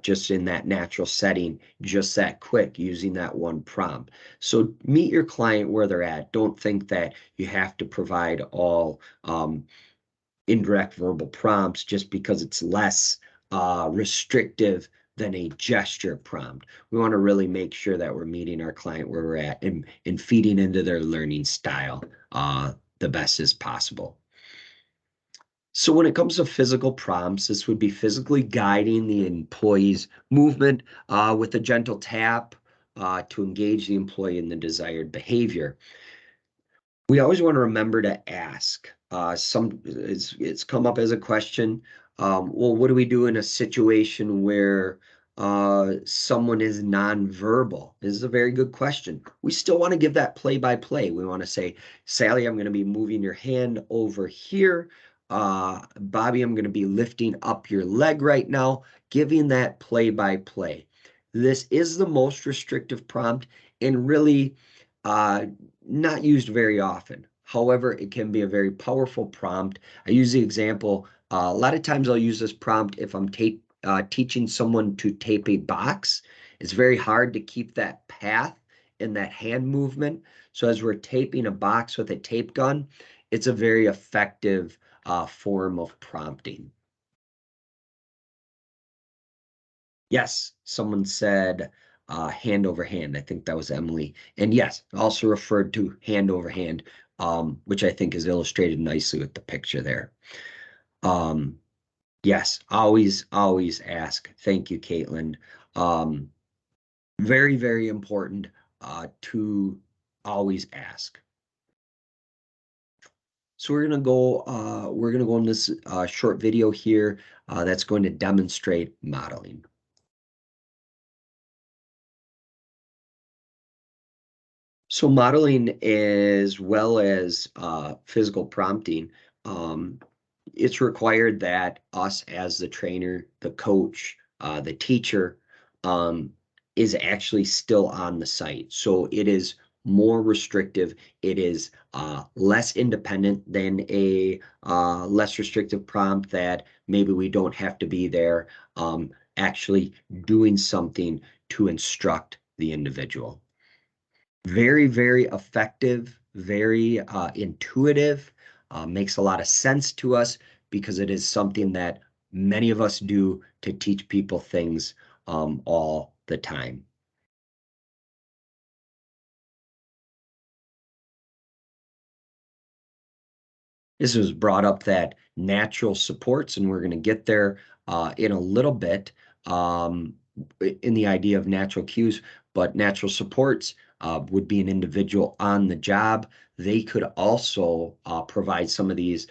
just in that natural setting, just that quick using that one prompt. So meet your client where they're at. Don't think that you have to provide all indirect verbal prompts just because it's less restrictive than a gesture prompt. We want to really make sure that we're meeting our client where we're at and feeding into their learning style the best as possible. So when it comes to physical prompts, this would be physically guiding the employee's movement with a gentle tap to engage the employee in the desired behavior. We always want to remember to ask. It's come up as a question. Well, what do we do in a situation where someone is nonverbal? This is a very good question. We still want to give that play by play. We want to say, Sally, I'm going to be moving your hand over here. Bobby, I'm going to be lifting up your leg right now, giving that play by play. This is the most restrictive prompt and really not used very often. However, it can be a very powerful prompt. I use the example, a lot of times I'll use this prompt if I'm teaching someone to tape a box. It's very hard to keep that path and that hand movement. So as we're taping a box with a tape gun, it's a very effective form of prompting. Yes, someone said hand over hand. I think that was Emily. And yes, also referred to hand over hand, which I think is illustrated nicely with the picture there. Um, yes, always ask. Thank you, Caitlin. Um, very, very important to always ask. So we're gonna go in this short video here that's going to demonstrate modeling. So modeling as well as physical prompting, um, it's required that us as the trainer, the coach, the teacher, um, is actually still on the site. So it is more restrictive. It is less independent than a less restrictive prompt that maybe we don't have to be there, actually doing something to instruct the individual. Very, very effective, very intuitive, makes a lot of sense to us because it is something that many of us do to teach people things all the time. This was brought up that natural supports, and we're going to get there in a little bit um, in the idea of natural cues, but natural supports would be an individual on the job. They could also provide some of these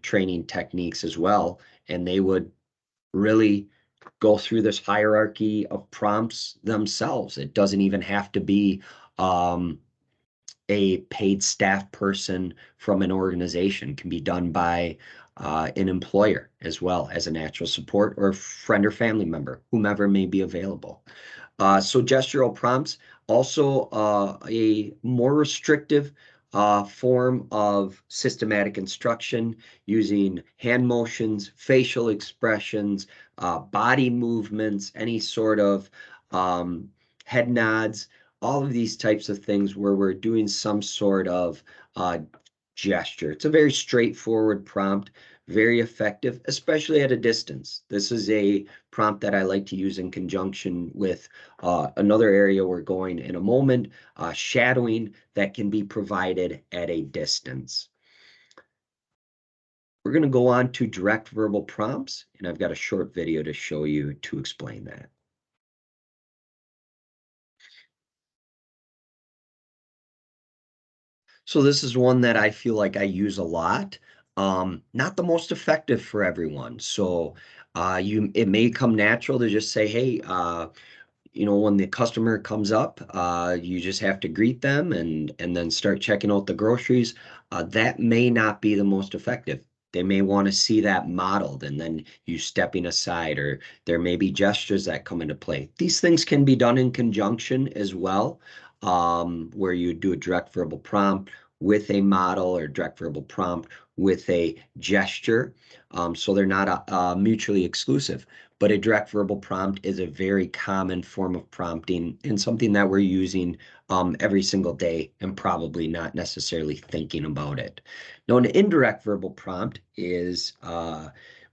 training techniques as well, and they would really go through this hierarchy of prompts themselves. It doesn't even have to be um, a paid staff person from an organization. It can be done by an employer as well as a natural support or friend or family member, whomever may be available. So gestural prompts, also a more restrictive form of systematic instruction using hand motions, facial expressions, body movements, any sort of head nods, all of these types of things where we're doing some sort of uh, gesture. It's a very straightforward prompt, very effective, especially at a distance. This is a prompt that I like to use in conjunction with another area we're going in a moment, shadowing that can be provided at a distance. We're going to go on to direct verbal prompts, and I've got a short video to show you to explain that. So this is one that I feel like I use a lot. Not the most effective for everyone. So it may come natural to just say, hey, when the customer comes up, you just have to greet them and then start checking out the groceries. That may not be the most effective. They may want to see that modeled and then you stepping aside, or there may be gestures that come into play. These things can be done in conjunction as well, where you do a direct verbal prompt with a model or direct verbal prompt with a gesture. So they're not mutually exclusive. But a direct verbal prompt is a very common form of prompting and something that we're using every single day and probably not necessarily thinking about it. Now, an indirect verbal prompt is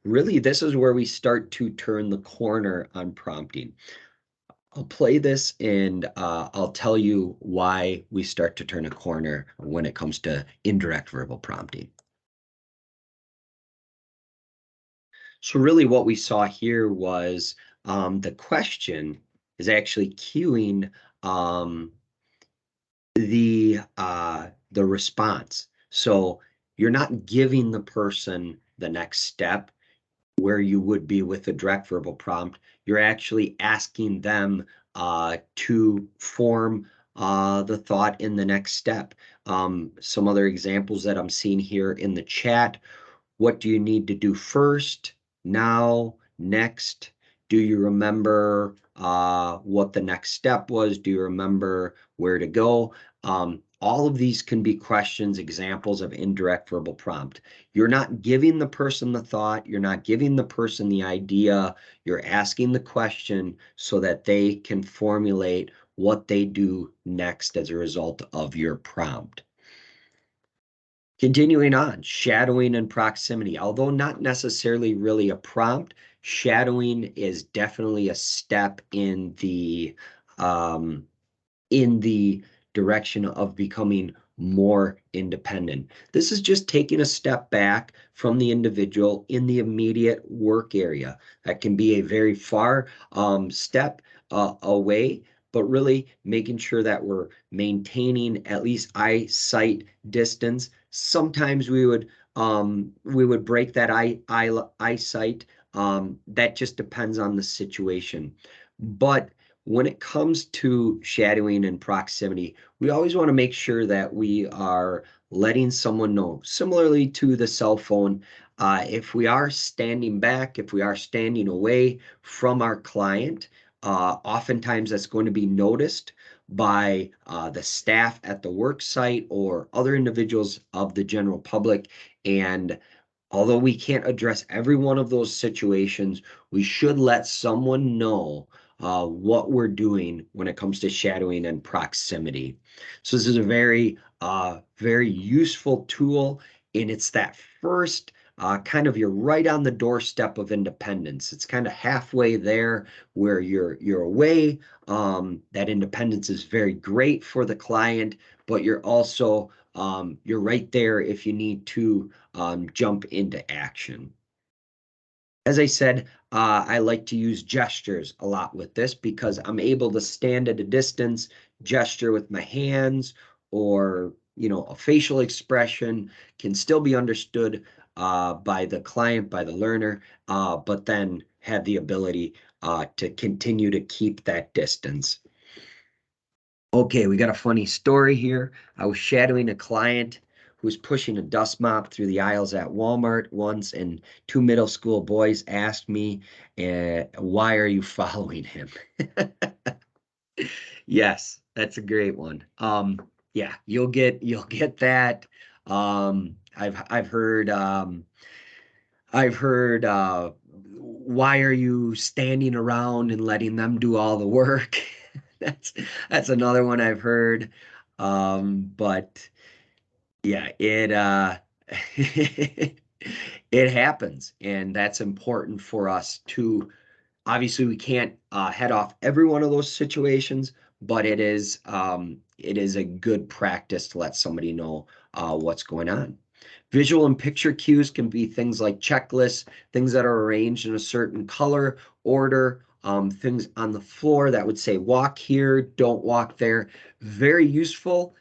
really, this is where we start to turn the corner on prompting. I'll play this and I'll tell you why we start to turn a corner when it comes to indirect verbal prompting. So really what we saw here was the question is actually cueing the response. So you're not giving the person the next step where you would be with a direct verbal prompt. You're actually asking them to form the thought in the next step. Some other examples that I'm seeing here in the chat. What do you need to do first? Now? Next? Do you remember what the next step was? Do you remember where to go? all of these can be questions, examples of indirect verbal prompt. You're not giving the person the thought, you're not giving the person the idea, you're asking the question so that they can formulate what they do next as a result of your prompt. Continuing on, shadowing and proximity. Although not necessarily really a prompt, shadowing is definitely a step in the direction of becoming more independent. This is just taking a step back from the individual in the immediate work area. That can be a very far step away, but really making sure that we're maintaining at least eyesight distance. Sometimes we would break that eyesight. That just depends on the situation. But when it comes to shadowing and proximity, we always want to make sure that we are letting someone know. Similarly to the cell phone, if we are standing back, if we are standing away from our client, oftentimes that's going to be noticed by the staff at the work site or other individuals of the general public. And although we can't address every one of those situations, we should let someone know what we're doing when it comes to shadowing and proximity. So this is a very useful tool, and it's that first kind of you're right on the doorstep of independence. It's kind of halfway there where you're away. That independence is very great for the client, but you're also you're right there if you need to jump into action. As I said, I like to use gestures a lot with this because I'm able to stand at a distance, gesture with my hands, or a facial expression can still be understood by the client, by the learner, but then have the ability to continue to keep that distance. Okay, we got a funny story here. I was shadowing a client who was pushing a dust mop through the aisles at Walmart once, and two middle school boys asked me, "Why are you following him?" Yes, that's a great one. Yeah, you'll get that. I've heard why are you standing around and letting them do all the work? That's that's another one I've heard. But yeah, it happens, and that's important for us to obviously we can't head off every one of those situations, but it is a good practice to let somebody know what's going on. Visual and picture cues can be things like checklists, things that are arranged in a certain color, order, things on the floor that would say walk here, don't walk there. Very useful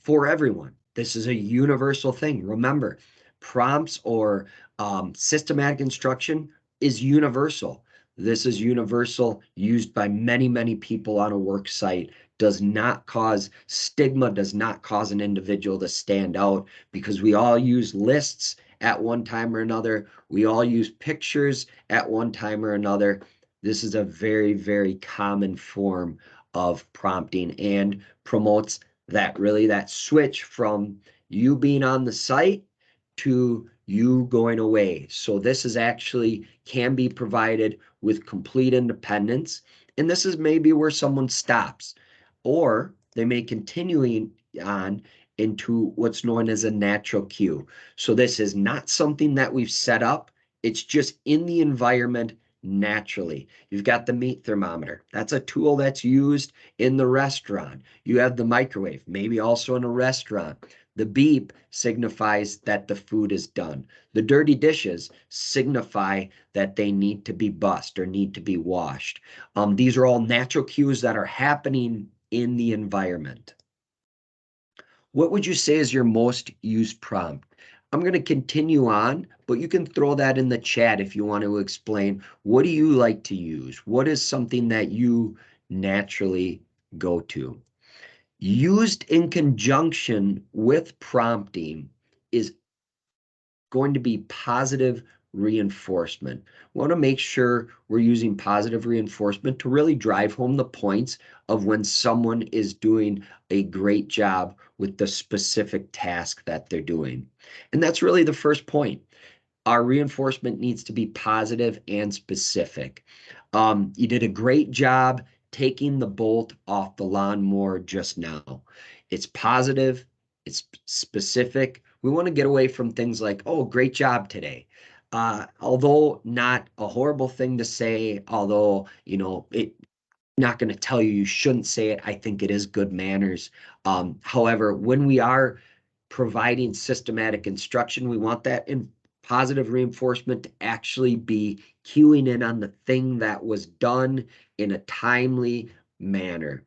for everyone. This is a universal thing. Remember, prompts or systematic instruction is universal. This is universal, used by many, many people on a work site, does not cause stigma, does not cause an individual to stand out because we all use lists at one time or another. We all use pictures at one time or another. This is a very, very common form of prompting and promotes that switch from you being on the site to you going away. So this is actually can be provided with complete independence. And this is maybe where someone stops, or they may continue on into what's known as a natural cue. So this is not something that we've set up. It's just in the environment naturally. You've got the meat thermometer. That's a tool that's used in the restaurant. You have the microwave, maybe also in a restaurant. The beep signifies that the food is done. The dirty dishes signify that they need to be bussed or need to be washed. These are all natural cues that are happening in the environment. What would you say is your most used prompt? I'm going to continue on, but you can throw that in the chat if you want to explain what do you like to use? What is something that you naturally go to? Used in conjunction with prompting is going to be positive reinforcement. We want to make sure we're using positive reinforcement to really drive home the points of when someone is doing a great job with the specific task that they're doing. And that's really the first point. Our reinforcement needs to be positive and specific. You did a great job taking the bolt off the lawnmower just now. It's positive, it's specific. We want to get away from things like, oh, great job today. Although not a horrible thing to say, although, it not going to tell you shouldn't say it. I think it is good manners. However, when we are providing systematic instruction, we want that in positive reinforcement to actually be cueing in on the thing that was done in a timely manner.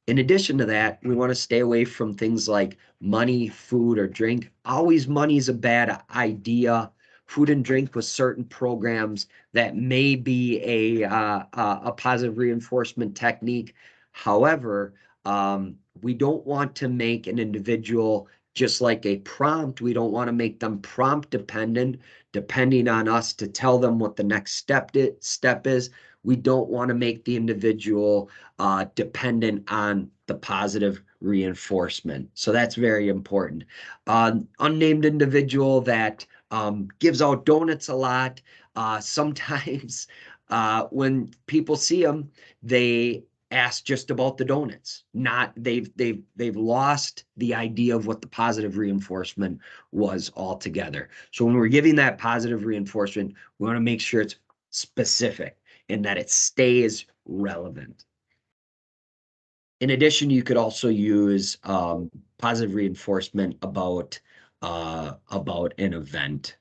In addition to that, we want to stay away from things like money, food, or drink. Always money is a bad idea. Food and drink with certain programs that may be a positive reinforcement technique. However, we don't want to make an individual just like a prompt. We don't want to make them prompt dependent, depending on us to tell them what the next step is. We don't want to make the individual dependent on the positive reinforcement. So that's very important. Unnamed individual that gives out donuts a lot. Sometimes when people see them, they ask just about the donuts. Not they've lost the idea of what the positive reinforcement was altogether. So when we're giving that positive reinforcement, we want to make sure it's specific and that it stays relevant. In addition, you could also use positive reinforcement about an event.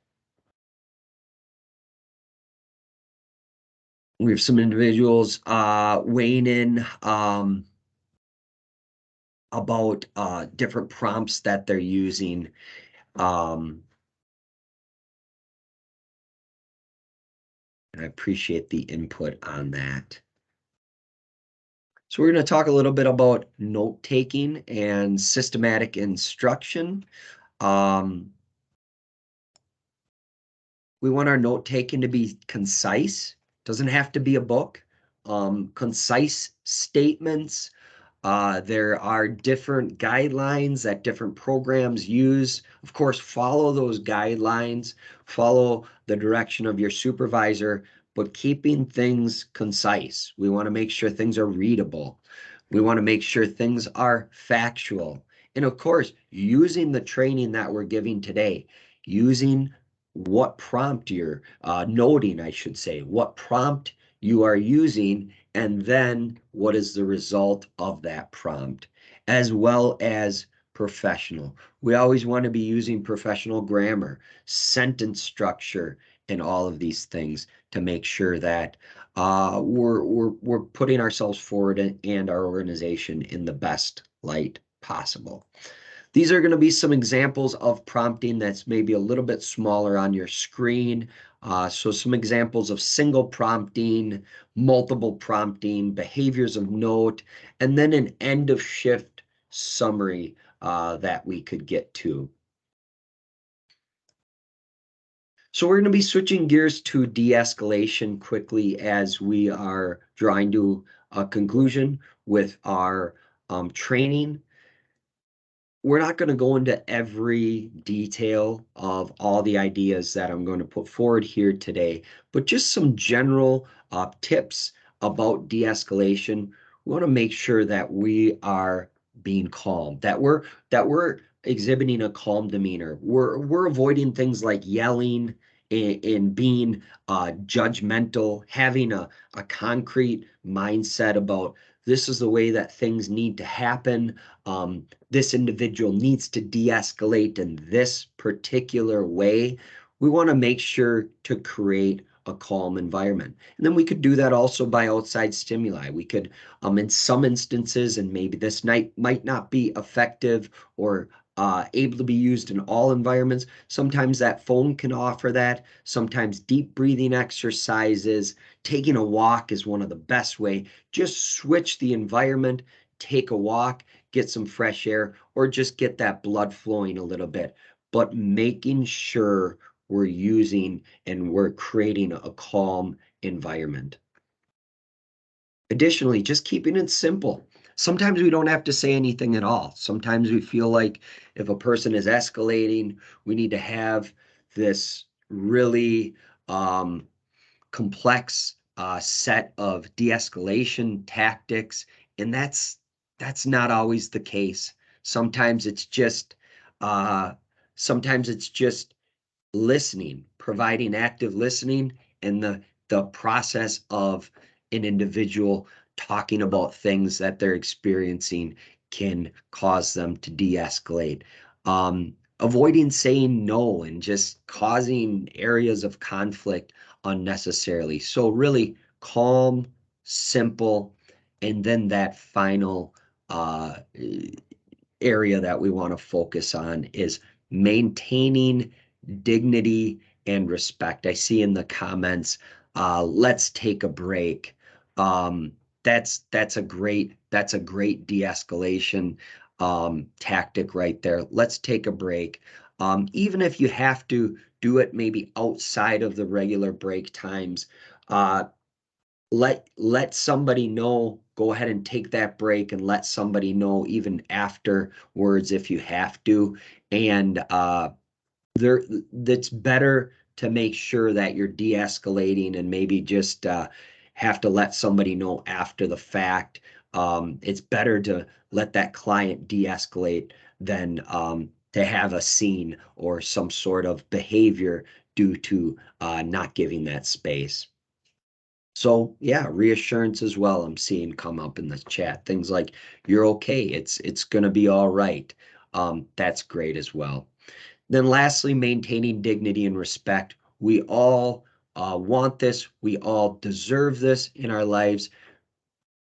We have some individuals weighing in about different prompts that they're using. And I appreciate the input on that. So we're going to talk a little bit about note-taking and systematic instruction. We want our note-taking to be concise. Doesn't have to be a book. Concise statements. There are different guidelines that different programs use. Of course, follow those guidelines, follow the direction of your supervisor, but keeping things concise. We want to make sure things are readable. We want to make sure things are factual. And of course, using the training that we're giving today, using what prompt you're noting, I should say, what prompt you are using, and then what is the result of that prompt, as well as professional. We always want to be using professional grammar, sentence structure, and all of these things to make sure that we're putting ourselves forward and our organization in the best light possible. These are going to be some examples of prompting that's maybe a little bit smaller on your screen. So some examples of single prompting, multiple prompting, behaviors of note, and then an end of shift summary that we could get to. So we're going to be switching gears to de-escalation quickly as we are drawing to a conclusion with our training. We're not going to go into every detail of all the ideas that I'm going to put forward here today, but just some general tips about de-escalation. We want to make sure that we are being calm, that we're exhibiting a calm demeanor. We're avoiding things like yelling and being judgmental, having a concrete mindset about this is the way that things need to happen. This individual needs to de-escalate in this particular way. We want to make sure to create a calm environment. And then we could do that also by outside stimuli. We could, in some instances, and maybe this might not be effective or able to be used in all environments. Sometimes that phone can offer that. Sometimes deep breathing exercises, taking a walk is one of the best way. Just switch the environment, take a walk, get some fresh air, or just get that blood flowing a little bit. But making sure we're using and we're creating a calm environment. Additionally, just keeping it simple. Sometimes we don't have to say anything at all. Sometimes we feel like if a person is escalating, we need to have this really complex set of de-escalation tactics, and that's not always the case. Sometimes it's just uh, sometimes it's just listening, providing active listening, and the process of an individual talking about things that they're experiencing can cause them to de-escalate. Avoiding saying no and just causing areas of conflict unnecessarily. So really calm, simple, and then that final area that we want to focus on is maintaining dignity and respect. I see in the comments, let's take a break. Um, that's a great de-escalation tactic right there. Let's take a break. Even if you have to do it maybe outside of the regular break times, uh, let somebody know, go ahead and take that break and let somebody know even afterwards if you have to. And there that's better to make sure that you're de-escalating and maybe just have to let somebody know after the fact. It's better to let that client de-escalate than to have a scene or some sort of behavior due to not giving that space. So yeah, reassurance as well. I'm seeing come up in the chat. Things like you're okay. It's gonna be all right. That's great as well. Then lastly, maintaining dignity and respect. We all want this. We all deserve this in our lives.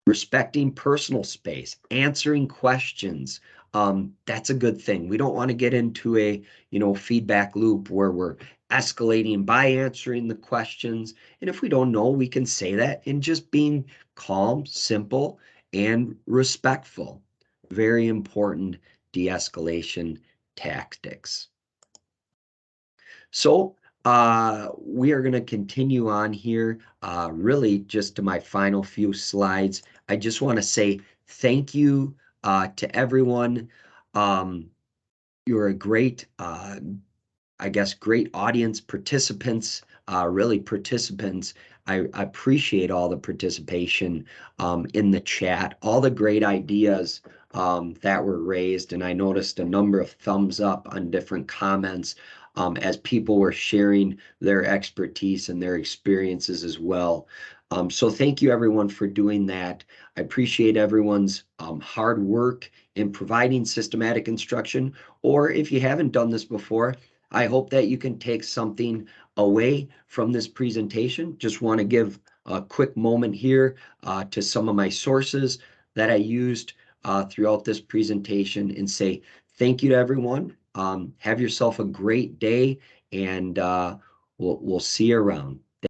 Respecting personal space, answering questions. That's a good thing. We don't want to get into a, feedback loop where we're escalating by answering the questions. And if we don't know, we can say that and just being calm, simple, and respectful. Very important de-escalation tactics. So we are going to continue on here, really just to my final few slides. I just want to say thank you to everyone. Um, you're a great I guess, great audience participants, really participants. I appreciate all the participation in the chat, all the great ideas that were raised. And I noticed a number of thumbs up on different comments as people were sharing their expertise and their experiences as well. So thank you everyone for doing that. I appreciate everyone's hard work in providing systematic instruction, or if you haven't done this before, I hope that you can take something away from this presentation. Just want to give a quick moment here to some of my sources that I used throughout this presentation and say thank you to everyone. Have yourself a great day, and we'll see you around.